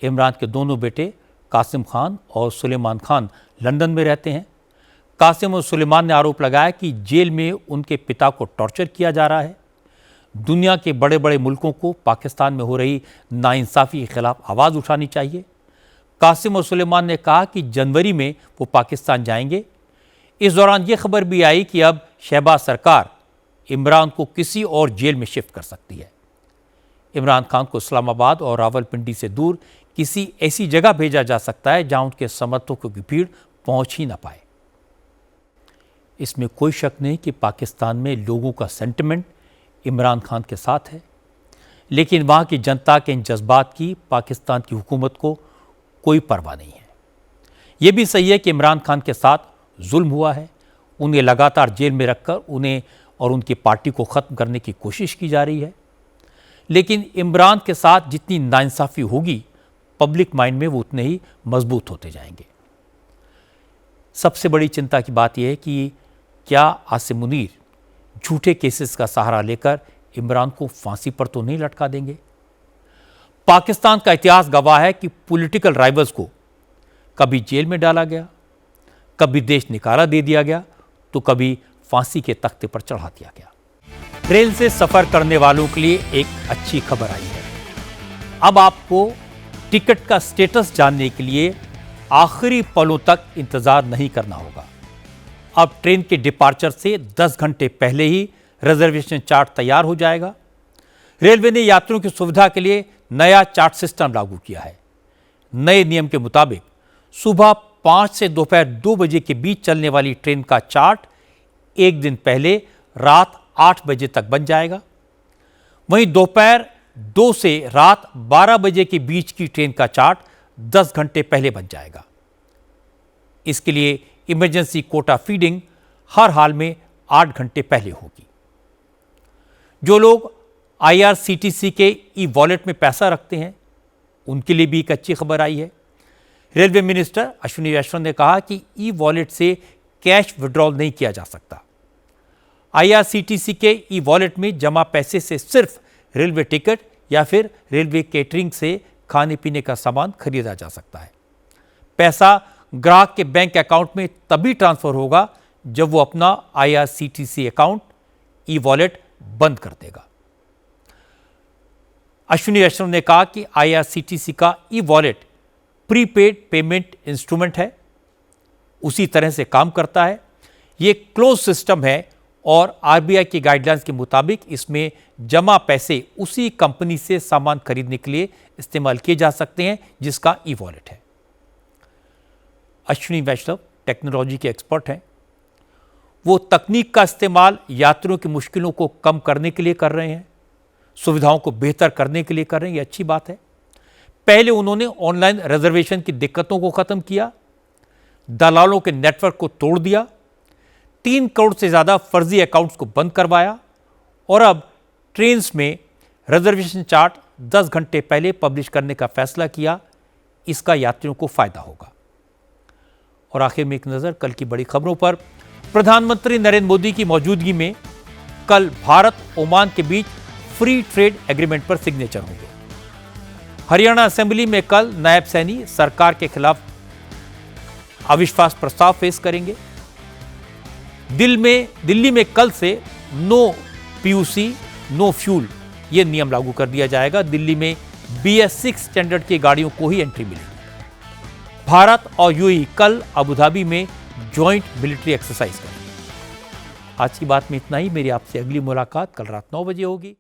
इमरान के दोनों बेटे कासिम खान और सुलेमान खान लंदन में रहते हैं। कासिम और सुलेमान ने आरोप लगाया कि जेल में उनके पिता को टॉर्चर किया जा रहा है। दुनिया के बड़े बड़े मुल्कों को पाकिस्तान में हो रही नाइंसाफ़ी के खिलाफ आवाज़ उठानी चाहिए। कासिम और सुलेमान ने कहा कि जनवरी में वो पाकिस्तान जाएंगे। इस दौरान ये खबर भी आई कि अब शहबाज सरकार इमरान को किसी और जेल में शिफ्ट कर सकती है। इमरान खान को इस्लामाबाद और रावलपिंडी से दूर किसी ऐसी जगह भेजा जा सकता है जहां उनके समर्थकों की भीड़ पहुंच ही ना पाए। इसमें कोई शक नहीं कि पाकिस्तान में लोगों का सेंटिमेंट इमरान खान के साथ है, लेकिन वहाँ की जनता के इन जज्बात की पाकिस्तान की हुकूमत को कोई परवाह नहीं है। ये भी सही है कि इमरान खान के साथ जुल्म हुआ है। उन्हें लगातार जेल में रखकर उन्हें और उनकी पार्टी को ख़त्म करने की कोशिश की जा रही है। लेकिन इमरान के साथ जितनी नाइंसाफ़ी होगी, पब्लिक माइंड में वो उतने ही मजबूत होते जाएंगे। सबसे बड़ी चिंता की बात यह है कि क्या आसिम मुनीर झूठे केसेस का सहारा लेकर इमरान को फांसी पर तो नहीं लटका देंगे। पाकिस्तान का इतिहास गवाह है कि पॉलिटिकल राइवल्स को कभी जेल में डाला गया, कभी देश निकाला दे दिया गया, तो कभी फांसी के तख्ते पर चढ़ा दिया गया। ट्रेन से सफ़र करने वालों के लिए एक अच्छी खबर आई है। अब आपको टिकट का स्टेटस जानने के लिए आखिरी पलों तक इंतज़ार नहीं करना होगा। अब ट्रेन के डिपार्चर से 10 घंटे पहले ही रिजर्वेशन चार्ट तैयार हो जाएगा। रेलवे ने यात्रियों की सुविधा के लिए नया चार्ट सिस्टम लागू किया है। नए नियम के मुताबिक सुबह 5 से दोपहर 2 बजे के बीच चलने वाली ट्रेन का चार्ट एक दिन पहले रात 8 बजे तक बन जाएगा। वहीं दोपहर 2 से रात 12 बजे के बीच की ट्रेन का चार्ट 10 घंटे पहले बन जाएगा। इसके लिए इमरजेंसी कोटा फीडिंग हर हाल में 8 घंटे पहले होगी। जो लोग IRCTC के ई-वॉलेट में पैसा रखते हैं उनके लिए भी एक अच्छी खबर आई है। रेलवे मिनिस्टर अश्विनी वैष्णव ने कहा कि ई-वॉलेट से कैश विड्रॉल नहीं किया जा सकता। IRCTC के ई-वॉलेट में जमा पैसे से सिर्फ रेलवे टिकट या फिर रेलवे केटरिंग से खाने पीने का सामान खरीदा जा सकता है। पैसा ग्राहक के बैंक अकाउंट में तभी ट्रांसफर होगा जब वो अपना IRCTC अकाउंट ई-वॉलेट बंद कर देगा। अश्विनी वैष्णव ने कहा कि IRCTC का ई-वॉलेट प्रीपेड पेमेंट इंस्ट्रूमेंट है, उसी तरह से काम करता है। ये क्लोज सिस्टम है और RBI की गाइडलाइंस के मुताबिक इसमें जमा पैसे उसी कंपनी से सामान खरीदने के लिए इस्तेमाल किए जा सकते हैं जिसका ई-वॉलेट है। अश्विनी वैष्णव टेक्नोलॉजी के एक्सपर्ट हैं। वो तकनीक का इस्तेमाल यात्रियों की मुश्किलों को कम करने के लिए कर रहे हैं, सुविधाओं को बेहतर करने के लिए कर रहे हैं। ये अच्छी बात है। पहले उन्होंने ऑनलाइन रिजर्वेशन की दिक्कतों को खत्म किया, दलालों के नेटवर्क को तोड़ दिया, 3 करोड़ से ज्यादा फर्जी अकाउंट्स को बंद करवाया और अब ट्रेन्स में रिजर्वेशन चार्ट 10 घंटे पहले पब्लिश करने का फैसला किया। इसका यात्रियों को फायदा होगा। और आखिर में एक नजर कल की बड़ी खबरों पर। प्रधानमंत्री नरेंद्र मोदी की मौजूदगी में कल भारत ओमान के बीच फ्री ट्रेड एग्रीमेंट पर सिग्नेचर होंगे। हरियाणा असेंबली में कल नायब सैनी सरकार के खिलाफ अविश्वास प्रस्ताव पेश करेंगे। दिल्ली में कल से नो PUC नो फ्यूल ये नियम लागू कर दिया जाएगा। दिल्ली में BS6 स्टैंडर्ड की गाड़ियों को ही एंट्री मिलेगी। भारत और UAE कल अबू धाबी में जॉइंट मिलिट्री एक्सरसाइज करेंगे। आज की बात में इतना ही। मेरी आपसे अगली मुलाकात कल रात 9 बजे होगी।